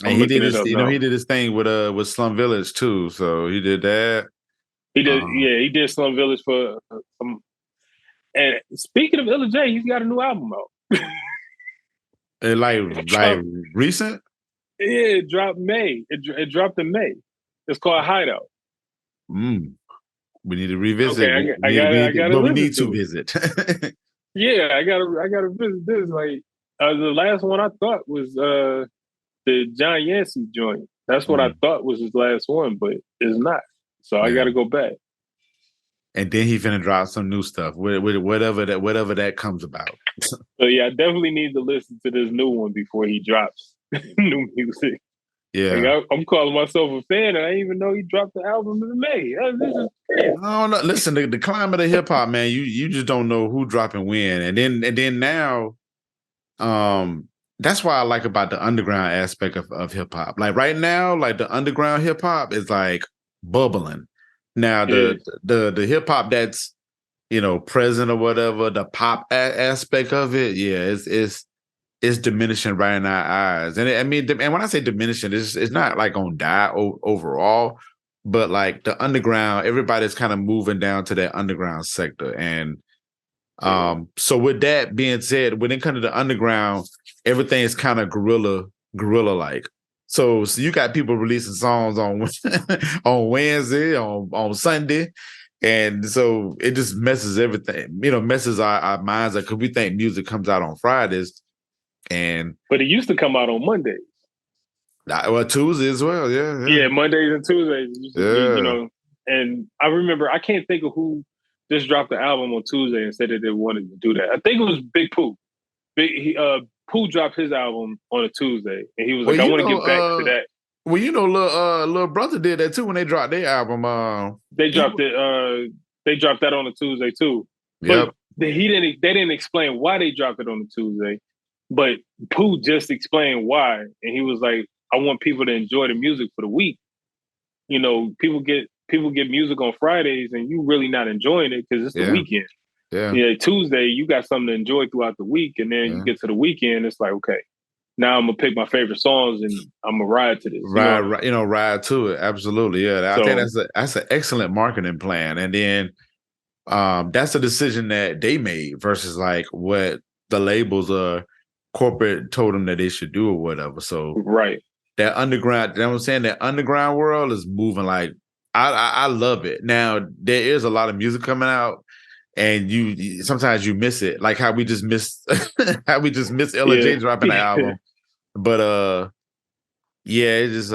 He did his thing with Slum Village too. So he did that. He did, he did Slum Village for and speaking of Illa J, he's got a new album out. like recent? Yeah, it dropped May. It dropped in May. It's called Hideout. We need to revisit. Okay, we need to visit. Yeah, I gotta visit this. Like the last one I thought was the John Yancey joint. That's what I thought was his last one, but it's not. So I gotta go back. And then he finna drop some new stuff, whatever that comes about. So yeah, I definitely need to listen to this new one before he drops new music. Yeah, like I'm calling myself a fan, and I didn't even know he dropped the album in May. This is crazy. No, listen, the climate of hip hop, man. You just don't know who dropping when, and then now, that's why I like about the underground aspect of hip hop. Like right now, like the underground hip hop is like bubbling. Now the hip hop that's present or whatever, the pop aspect of it, it's diminishing right in our eyes. And and when I say diminishing, it's not like on die overall, but like the underground, everybody's kind of moving down to that underground sector. And so with that being said, when it comes to the underground, everything is kind of guerrilla like. So you got people releasing songs on on Wednesday, on Sunday, and so it just messes everything. Messes our minds up because we think music comes out on Fridays, but it used to come out on Mondays. Well, Tuesday as well, yeah, Mondays and Tuesdays. Used to be, and I remember I can't think of who just dropped the album on Tuesday and said that they wanted to do that. I think it was Big Pooh. Pooh dropped his album on a Tuesday, and he was like, "I want to get back to that." Well, little brother did that too when they dropped their album. They dropped it. They dropped that on a Tuesday too. Yep. But they didn't explain why they dropped it on a Tuesday. But Pooh just explained why, and he was like, I want people to enjoy the music for the week. You know, people get music on Fridays and you really not enjoying it because it's the weekend. Yeah. Yeah, Tuesday, you got something to enjoy throughout the week. And then you get to the weekend, it's like, okay, now I'm going to pick my favorite songs and I'm going to ride to this. Ride to it. Absolutely. Yeah. I think that's an excellent marketing plan. And then that's a decision that they made versus like what the labels corporate told them that they should do or whatever. So that underground, you know what I'm saying? That underground world is moving like I love it. Now there is a lot of music coming out and you sometimes you miss it. Like how we just missed Ella J dropping the album. But it's just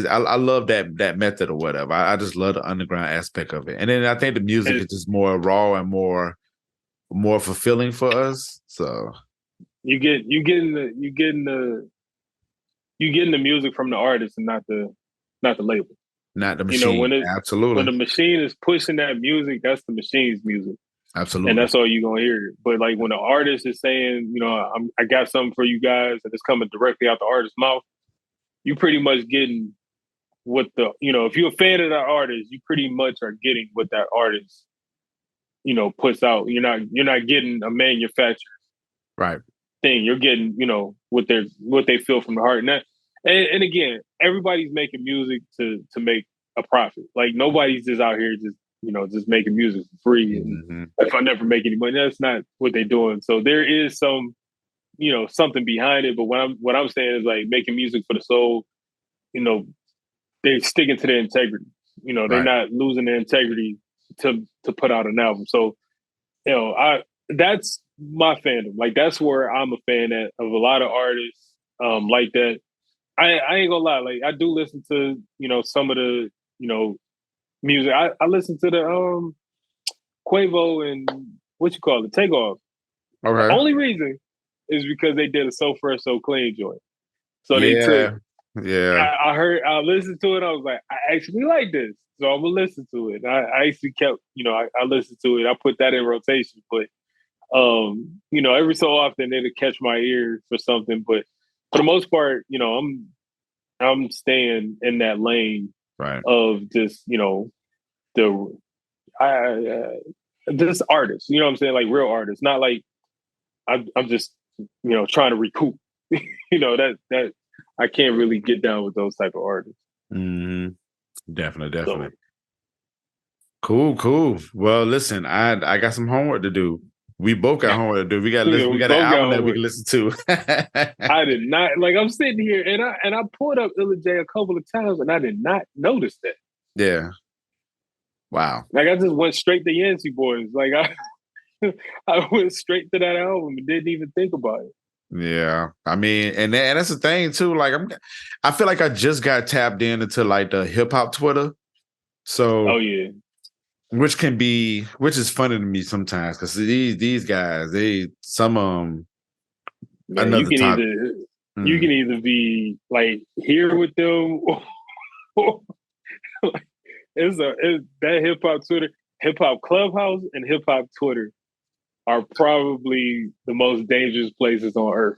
I love that method or whatever. I just love the underground aspect of it. And then I think the music is just more raw and more fulfilling for us. So you getting the music from the artist and not the label. Not the machine. Absolutely. When the machine is pushing that music, that's the machine's music. Absolutely. And that's all you're gonna hear. But like when the artist is saying, you know, I got something for you guys, and it's coming directly out the artist's mouth, you pretty much getting what if you're a fan of that artist, you pretty much are getting what that artist, puts out. You're not getting a manufactured thing. You're getting, what they feel from the heart. And again, everybody's making music to make a profit. Like nobody's just out here just making music for free. And if I never make any money, that's not what they're doing. So there is some, something behind it. But what I'm saying is like making music for the soul, they're sticking to their integrity. They're not losing their integrity to put out an album. So, that's my fandom. Like that's where I'm a fan of a lot of artists like that. I ain't gonna lie. Like I do listen to, some of the, music. I listen to the Quavo and Takeoff. Okay. The only reason is because they did a So Fresh, So Clean joint. So they took. Yeah. I listened to it. I was like, I actually like this, so I'm gonna listen to it. I actually kept, I listened to it. I put that in rotation, but every so often it'll catch my ear for something. But for the most part, I'm staying in that lane of just, this artists, you know what I'm saying? Like real artists, not like I'm just, trying to recoup, that I can't really get down with those type of artists. Definitely. So, Cool. Well, listen, I got some homework to do. We both got homework to do. We got an album that we can listen to. I did not I'm sitting here and I pulled up Illa J a couple of times and I did not notice that. Yeah. Wow. Like I just went straight to Yancey Boys. Like I went straight to that album and didn't even think about it. Yeah, I mean, and that's the thing too. Like, I feel like I just got tapped into like the hip hop Twitter. So, which is funny to me sometimes because these guys, another time. You can either be like here with them, or it's that hip hop Twitter, hip hop Clubhouse, and hip hop Twitter are probably the most dangerous places on earth.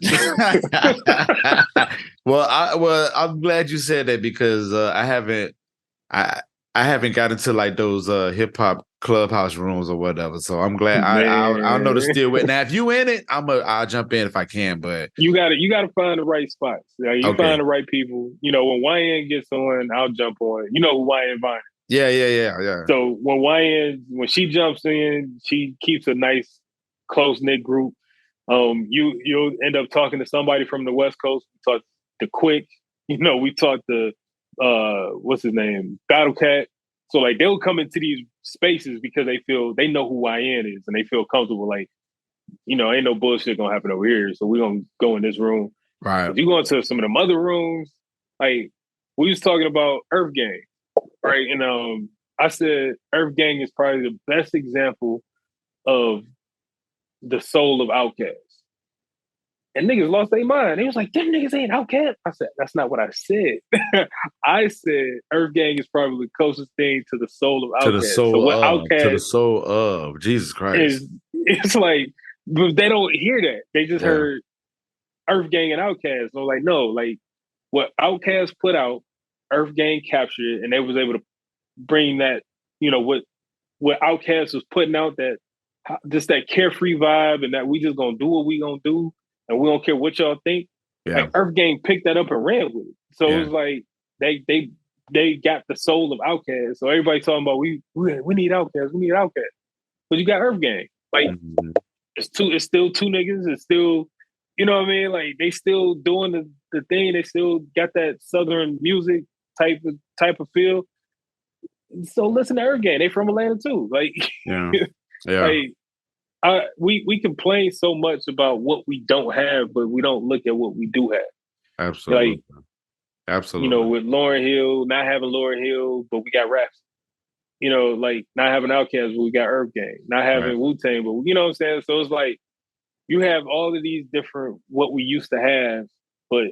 Well, I'm glad you said that because I haven't got into like those hip hop Clubhouse rooms or whatever. So I'm glad I know to steer with. Now, if you in it, I'll jump in if I can. But you gotta find the right spots. You find the right people. When YN gets on, I'll jump on. You know who YN Vine. Yeah. So when she jumps in, she keeps a nice close-knit group. You'll end up talking to somebody from the West Coast. We talked to Quick. We talked to what's his name? Battle Cat. So like they'll come into these spaces because they know who YN is and they feel comfortable. Like, ain't no bullshit gonna happen over here. So we're gonna go in this room. Right. If you go into some of them other rooms, like we was talking about Earth Gang, right? And I said Earth Gang is probably the best example of the soul of Outkast. And niggas lost their mind. They was like, them niggas ain't Outkast. I said, that's not what I said. I said Earth Gang is probably the closest thing to the soul of Outkast. To the soul of Jesus Christ. It's like, but they don't hear that. They just heard Earth Gang and Outkast. So like, no, like what Outkast put out, Earth Gang captured it, and they was able to bring that, what Outkast was putting out, that just that carefree vibe, and that we just gonna do what we gonna do, and we don't care what y'all think. Yeah. Like Earth Gang picked that up and ran with it. So Yeah. it was like they got the soul of Outkast. So everybody talking about we need Outkast, we need Outkast. But you got Earth Gang. Like it's still two niggas. It's still, you know what I mean? Like they still doing the thing. They still got that Southern music type of feel. So listen to Earth Gang. They from Atlanta too. Like, like we complain so much about what we don't have, but we don't look at what we do have. Absolutely. Like, absolutely. with Lauryn Hill, not having Lauryn Hill, but we got raps. Like not having Outkast, but we got Earth Gang. Not having Wu-Tang, but you know what I'm saying? So it's like you have all of these different what we used to have, but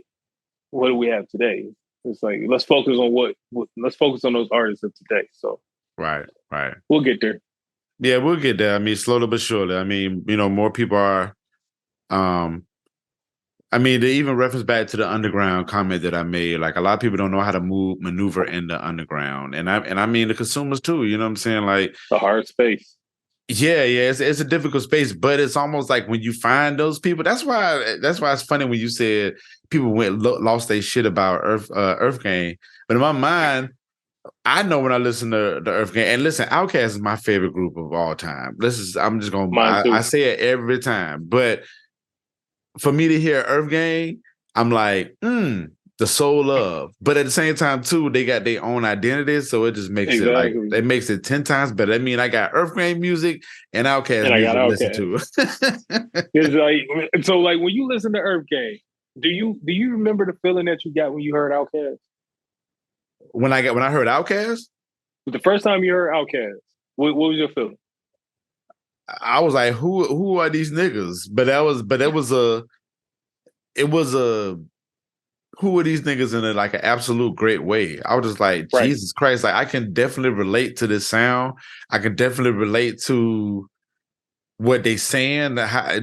what do we have today? It's like let's focus on let's focus on those artists of today. So right. We'll get there. Yeah, we'll get there. I mean, slowly but surely. I mean, more people are they even reference back to the underground comment that I made. Like a lot of people don't know how to maneuver in the underground. And I mean the consumers too, you know what I'm saying? Like a hard space. Yeah, it's a difficult space, but it's almost like when you find those people. That's why it's funny when you said people lost their shit about Earth Gang. But in my mind, I know when I listen to the Earth Gang, and listen, Outkast is my favorite group of all time. I'm just gonna I say it every time. But for me to hear Earth Gang, I'm like, the soul of. But at the same time, too, they got their own identity, so it just makes it makes it 10 times better. I mean, I got Earth Gang music and Outkast music to listen to. It's like, so like when you listen to Earth Gang, do you remember the feeling that you got when you heard Outkast? When I heard Outkast? The first time you heard Outkast, what was your feeling? I was like, who are these niggas? It was a who are these niggas in an absolute great way. I was just like, Jesus Christ, like I can definitely relate to this sound. I can definitely relate to what they saying, how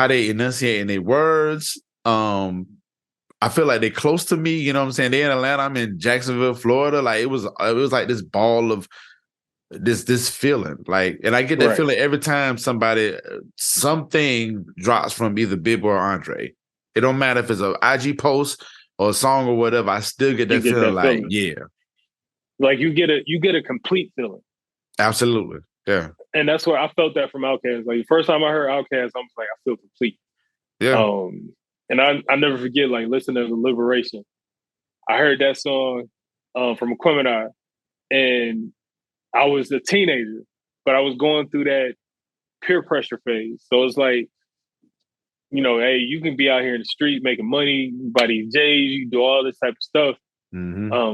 they enunciate in their words. I feel like they're close to me, you know what I'm saying? They're in Atlanta, I'm in Jacksonville, Florida. Like it was like this ball of this feeling, like, and I get that feeling every time something drops from either Big Boy or Andre. It don't matter if it's an IG post or a song or whatever. I still get that feeling. Yeah, like you get a complete feeling. Absolutely, yeah. And that's where I felt that from Outkast. Like the first time I heard Outkast, I was like, I feel complete. Yeah. And I never forget, like listening to Liberation. I heard that song from Aquemini, and I was a teenager, but I was going through that peer pressure phase. So it's like, hey, you can be out here in the street making money, buy these J's, you do all this type of stuff,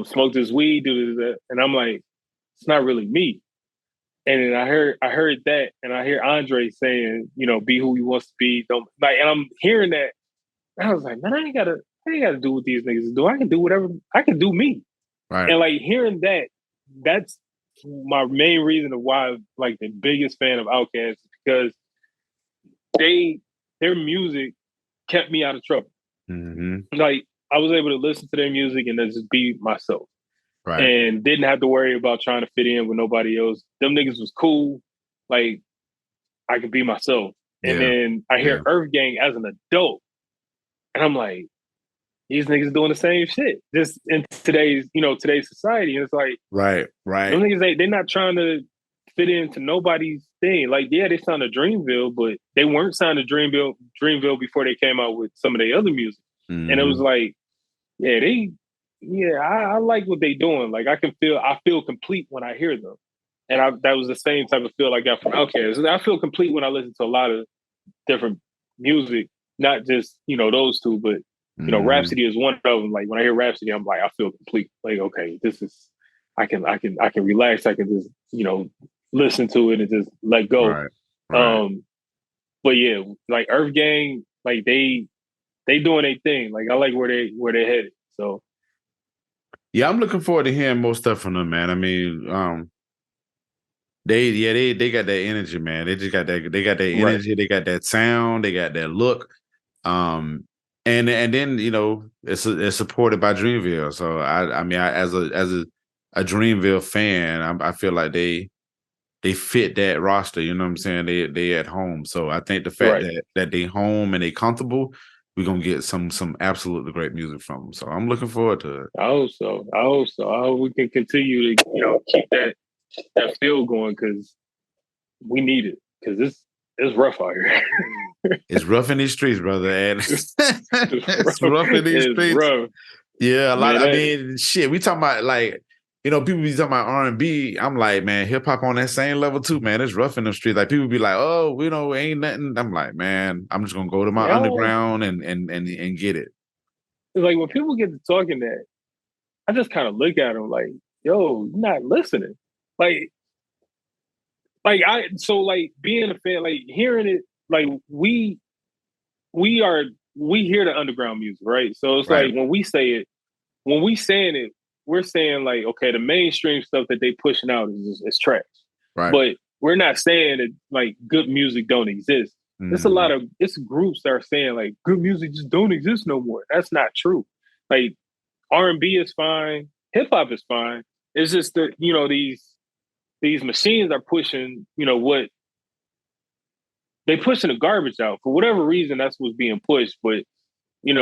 smoke this weed, do this, that. And I'm like, it's not really me. And then I heard that, and I hear Andre saying, be who he wants to be. Don't like, and I'm hearing that, and I was like, man, I ain't gotta do what these niggas do. I can do whatever. I can do me. Right. And like hearing that, that's my main reason of why I'm like the biggest fan of Outkast, is because their music kept me out of trouble. Like I was able to listen to their music and then just be myself. Right. And didn't have to worry about trying to fit in with nobody else. Them niggas was cool. Like I could be myself. And then I hear Earth Gang as an adult, and I'm like, these niggas doing the same shit just in today's society. And it's like, right. Them niggas, they're not trying to fit into nobody's thing. Like, yeah, they signed to Dreamville, but they weren't signed to Dreamville before they came out with some of their other music. And it was like, I like what they doing. Like I feel complete when I hear them. And that was the same type of feel I got from Outkast. I feel complete when I listen to a lot of different music, not just, those two, but Rhapsody is one of them. Like when I hear Rhapsody, I'm like, I feel complete. Like, okay, this is, I can relax. I can just, listen to it and just let go. Right. But yeah, like Earth Gang, like they doing their thing. Like I like where they headed. So yeah, I'm looking forward to hearing more stuff from them, man. I mean, they got that energy, man. They just got that. They got that energy. They got that sound. They got that look. And then it's supported by Dreamville. So I mean as a Dreamville fan, I feel like they fit that roster. You know what I'm saying? They at home. So I think the fact that they home and they comfortable, we're gonna get some absolutely great music from them. So I'm looking forward to it. I hope so. I hope we can continue to keep that feel going because we need it because it's rough out here. It's rough in these streets, brother. And it's rough in these streets. Rough. Yeah, a lot. I mean, shit. We talking about like, people be talking about R&B. I'm like, man, hip hop on that same level too, man. It's rough in the streets. Like people be like, oh, ain't nothing. I'm like, man, I'm just gonna go to my underground and get it. It's like when people get to talking that, I just kind of look at them like, yo, you're not listening. Like being a fan, like hearing it. Like we hear the underground music, right? So it's like when we saying it, we're saying like, okay, the mainstream stuff that they pushing out is trash. Right. But we're not saying that like good music don't exist. There's a lot of groups that are saying like good music just don't exist no more. That's not true. Like R&B is fine, hip hop is fine. It's just that these machines are pushing, what they pushing the garbage out for whatever reason. That's what's being pushed. But we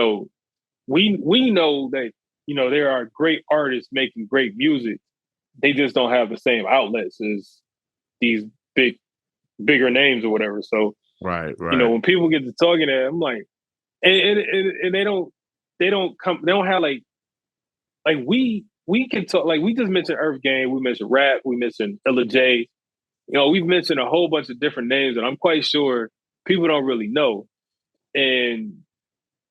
know that there are great artists making great music. They just don't have the same outlets as these bigger names or whatever. So right. When people get to talking to, I'm like, and they don't have like we can talk, like we just mentioned Earth Gang, we mentioned Rap, we mentioned Illa J. We've mentioned a whole bunch of different names that I'm quite sure people don't really know. And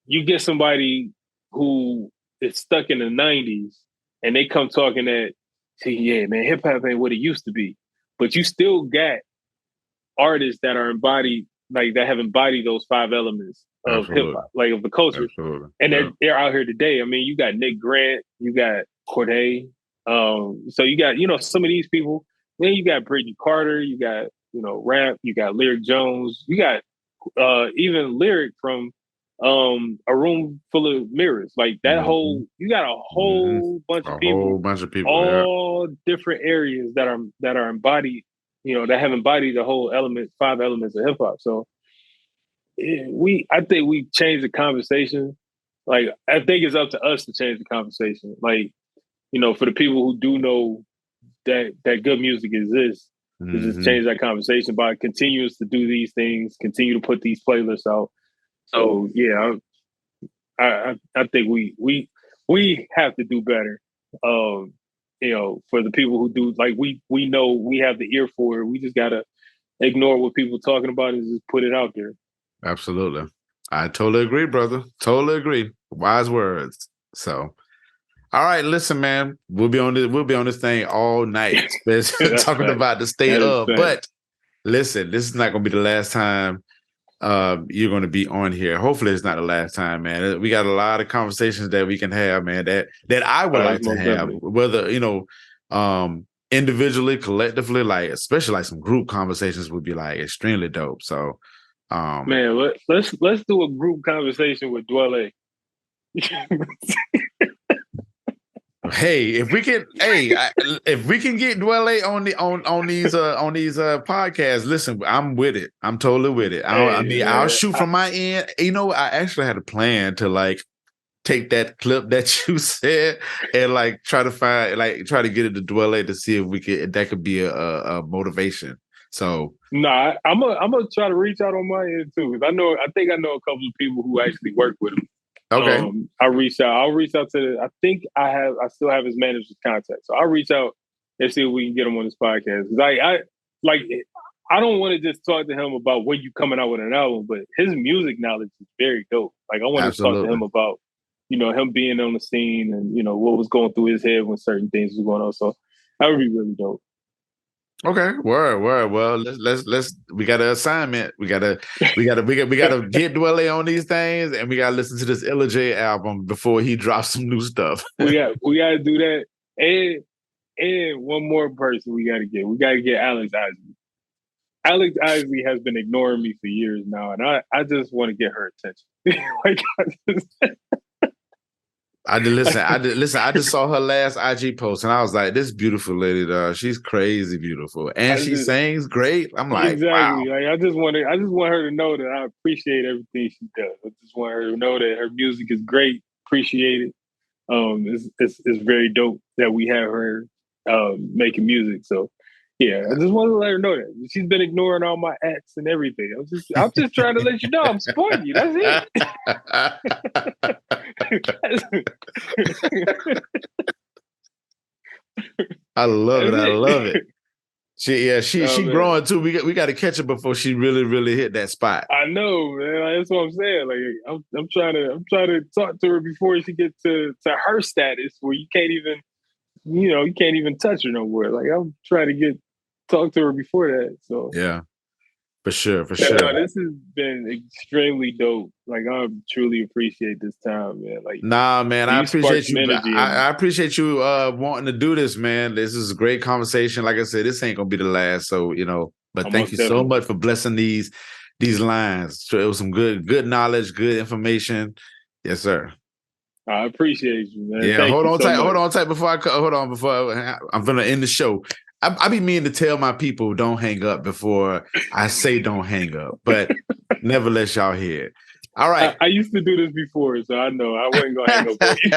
you get somebody who is stuck in the 90s and they come talking that, say, yeah, man, hip hop ain't what it used to be. But you still got artists that are embodied, like that have embodied those 5 elements of hip hop, like of the culture. Absolutely. And they're out here today. I mean, you got Nick Grant, you got Corday. So you got, some of these people. Then you got Brittany Carter, you got, Rap, you got Lyric Jones, you got even Lyric from A Room Full of Mirrors. Like that you got a whole bunch of people, all different areas that are embodied, that have embodied the whole 5 elements of hip hop. So I think we changed the conversation. Like I think it's up to us to change the conversation. Like, for the people who do know that good music exists, to just change that conversation by continuing to do these things, continue to put these playlists out. So yeah, I think we have to do better. For the people who do, like we know we have the ear for it. We just gotta ignore what people are talking about and just put it out there. Absolutely. I totally agree, brother. Totally agree. Wise words. So all right, listen, man. We'll be on this thing all night, talking about the state of. But listen, this is not going to be the last time you're going to be on here. Hopefully, it's not the last time, man. We got a lot of conversations that we can have, man. That I would like to have, whether individually, collectively, like especially like some group conversations would be like extremely dope. So, man, let's do a group conversation with Dwele. Hey, if we can get Dwele on these podcasts, listen, I'm with it. I'm totally with it. I'll shoot from my end. I actually had a plan to like take that clip that you said and like try to get it to Dwele to see if that could be a motivation. So I'm gonna try to reach out on my end too, because I think I know a couple of people who actually work with him. Okay. I'll reach out to I think I still have his manager's contact. So I'll reach out and see if we can get him on this podcast. I don't want to just talk to him about when you coming out with an album, but his music knowledge is very dope. Like I want to talk to him about, him being on the scene and, what was going through his head when certain things was going on. So that would be really dope. Okay, word. Well, let's. We got an assignment. We gotta get Dwele on these things, and we gotta listen to this Illa J album before he drops some new stuff. we gotta do that, and one more person we gotta get. We gotta get Alex Isley. Alex Isley has been ignoring me for years now, and I just want to get her attention. Like, I just saw her last IG post, and I was like, "This beautiful lady, dog. She's crazy beautiful, and she sings great." I'm like, exactly. wow. Like, I just want her to know that I appreciate everything she does. I just want her to know that her music is great, appreciate it. It's very dope that we have her making music. So yeah, I just wanted to let her know that. She's been ignoring all my acts and everything. I'm just trying to let you know I'm supporting you. That's it. I love it. I love it. She growing too. We got to catch her before she really hit that spot. I know, man. That's what I'm saying. Like, I'm trying to talk to her before she gets to her status where you can't even touch her no more. Like, I'm trying to talk to her before that. So yeah, for sure. No, this has been extremely dope. Like, I truly appreciate this time, man. Like, nah, man, I appreciate you. I I appreciate you wanting to do this, man. This is a great conversation. Like I said, this ain't gonna be the last. So, but thank you so much for blessing these lines. So it was some good knowledge, good information. Yes, sir. I appreciate you, man. Yeah, hold on tight before I'm gonna end the show. I be meaning to tell my people don't hang up before I say don't hang up, but never let y'all hear it. All right. I used to do this before, so I know I wasn't gonna hang up on you.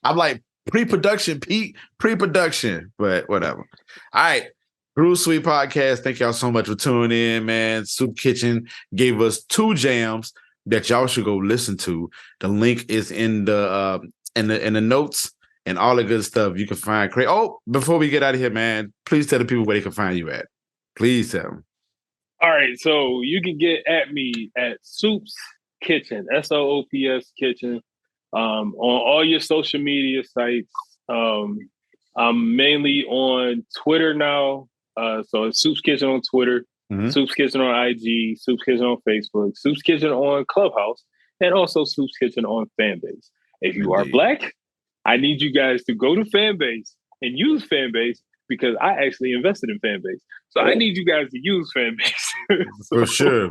I'm like pre-production, Pete, pre-production, but whatever. All right. Groove Suite Podcast. Thank y'all so much for tuning in, man. Soops Kitchen gave us 2 jams that y'all should go listen to. The link is in the notes and all the good stuff you can find. Oh, before we get out of here, man, please tell the people where they can find you at. Please tell them. All right, so you can get at me at Soops Kitchen, SOOPS Kitchen, on all your social media sites. I'm mainly on Twitter now, so it's Soops Kitchen on Twitter, Soops Kitchen on IG, Soops Kitchen on Facebook, Soops Kitchen on Clubhouse, and also Soops Kitchen on Fanbase. If you are Black, I need you guys to go to Fanbase and use Fanbase because I actually invested in Fanbase. So I need you guys to use Fanbase. For sure,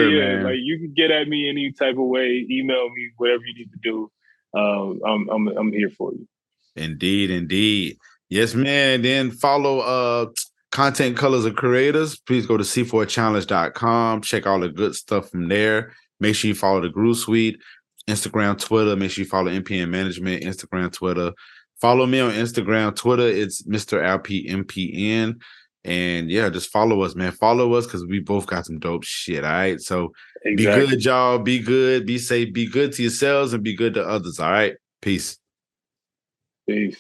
yeah, man. Like, you can get at me any type of way, email me, whatever you need to do. I'm here for you. Indeed. Yes, man. Then follow Content Colors of Creators. Please go to c4challenge.com. Check all the good stuff from there. Make sure you follow the Groove Suite. Instagram, Twitter. Make sure you follow MPN Management, Instagram, Twitter. Follow me on Instagram, Twitter. It's Mr. LPMPN. And yeah, just follow us, man. Follow us because we both got some dope shit. All right. So Be good, y'all. Be good. Be safe. Be good to yourselves and be good to others. All right. Peace. The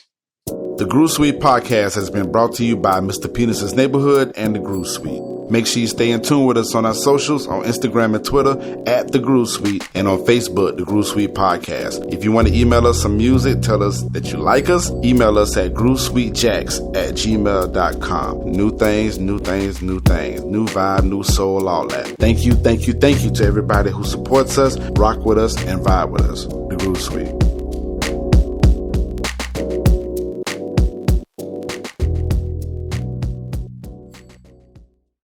Groove Suite podcast has been brought to you by Mr. Penis's Neighborhood and the Groove Suite. Make sure you stay in tune with us on our socials, on Instagram and Twitter at The Groove Suite, and on Facebook, The Groove Suite Podcast. If you want to email us some music, tell us that you like us, email us at groovesweetjacks@gmail.com. New things, new vibe, new soul, all that. Thank you to everybody who supports us, rock with us, and vibe with us. The Groove Suite.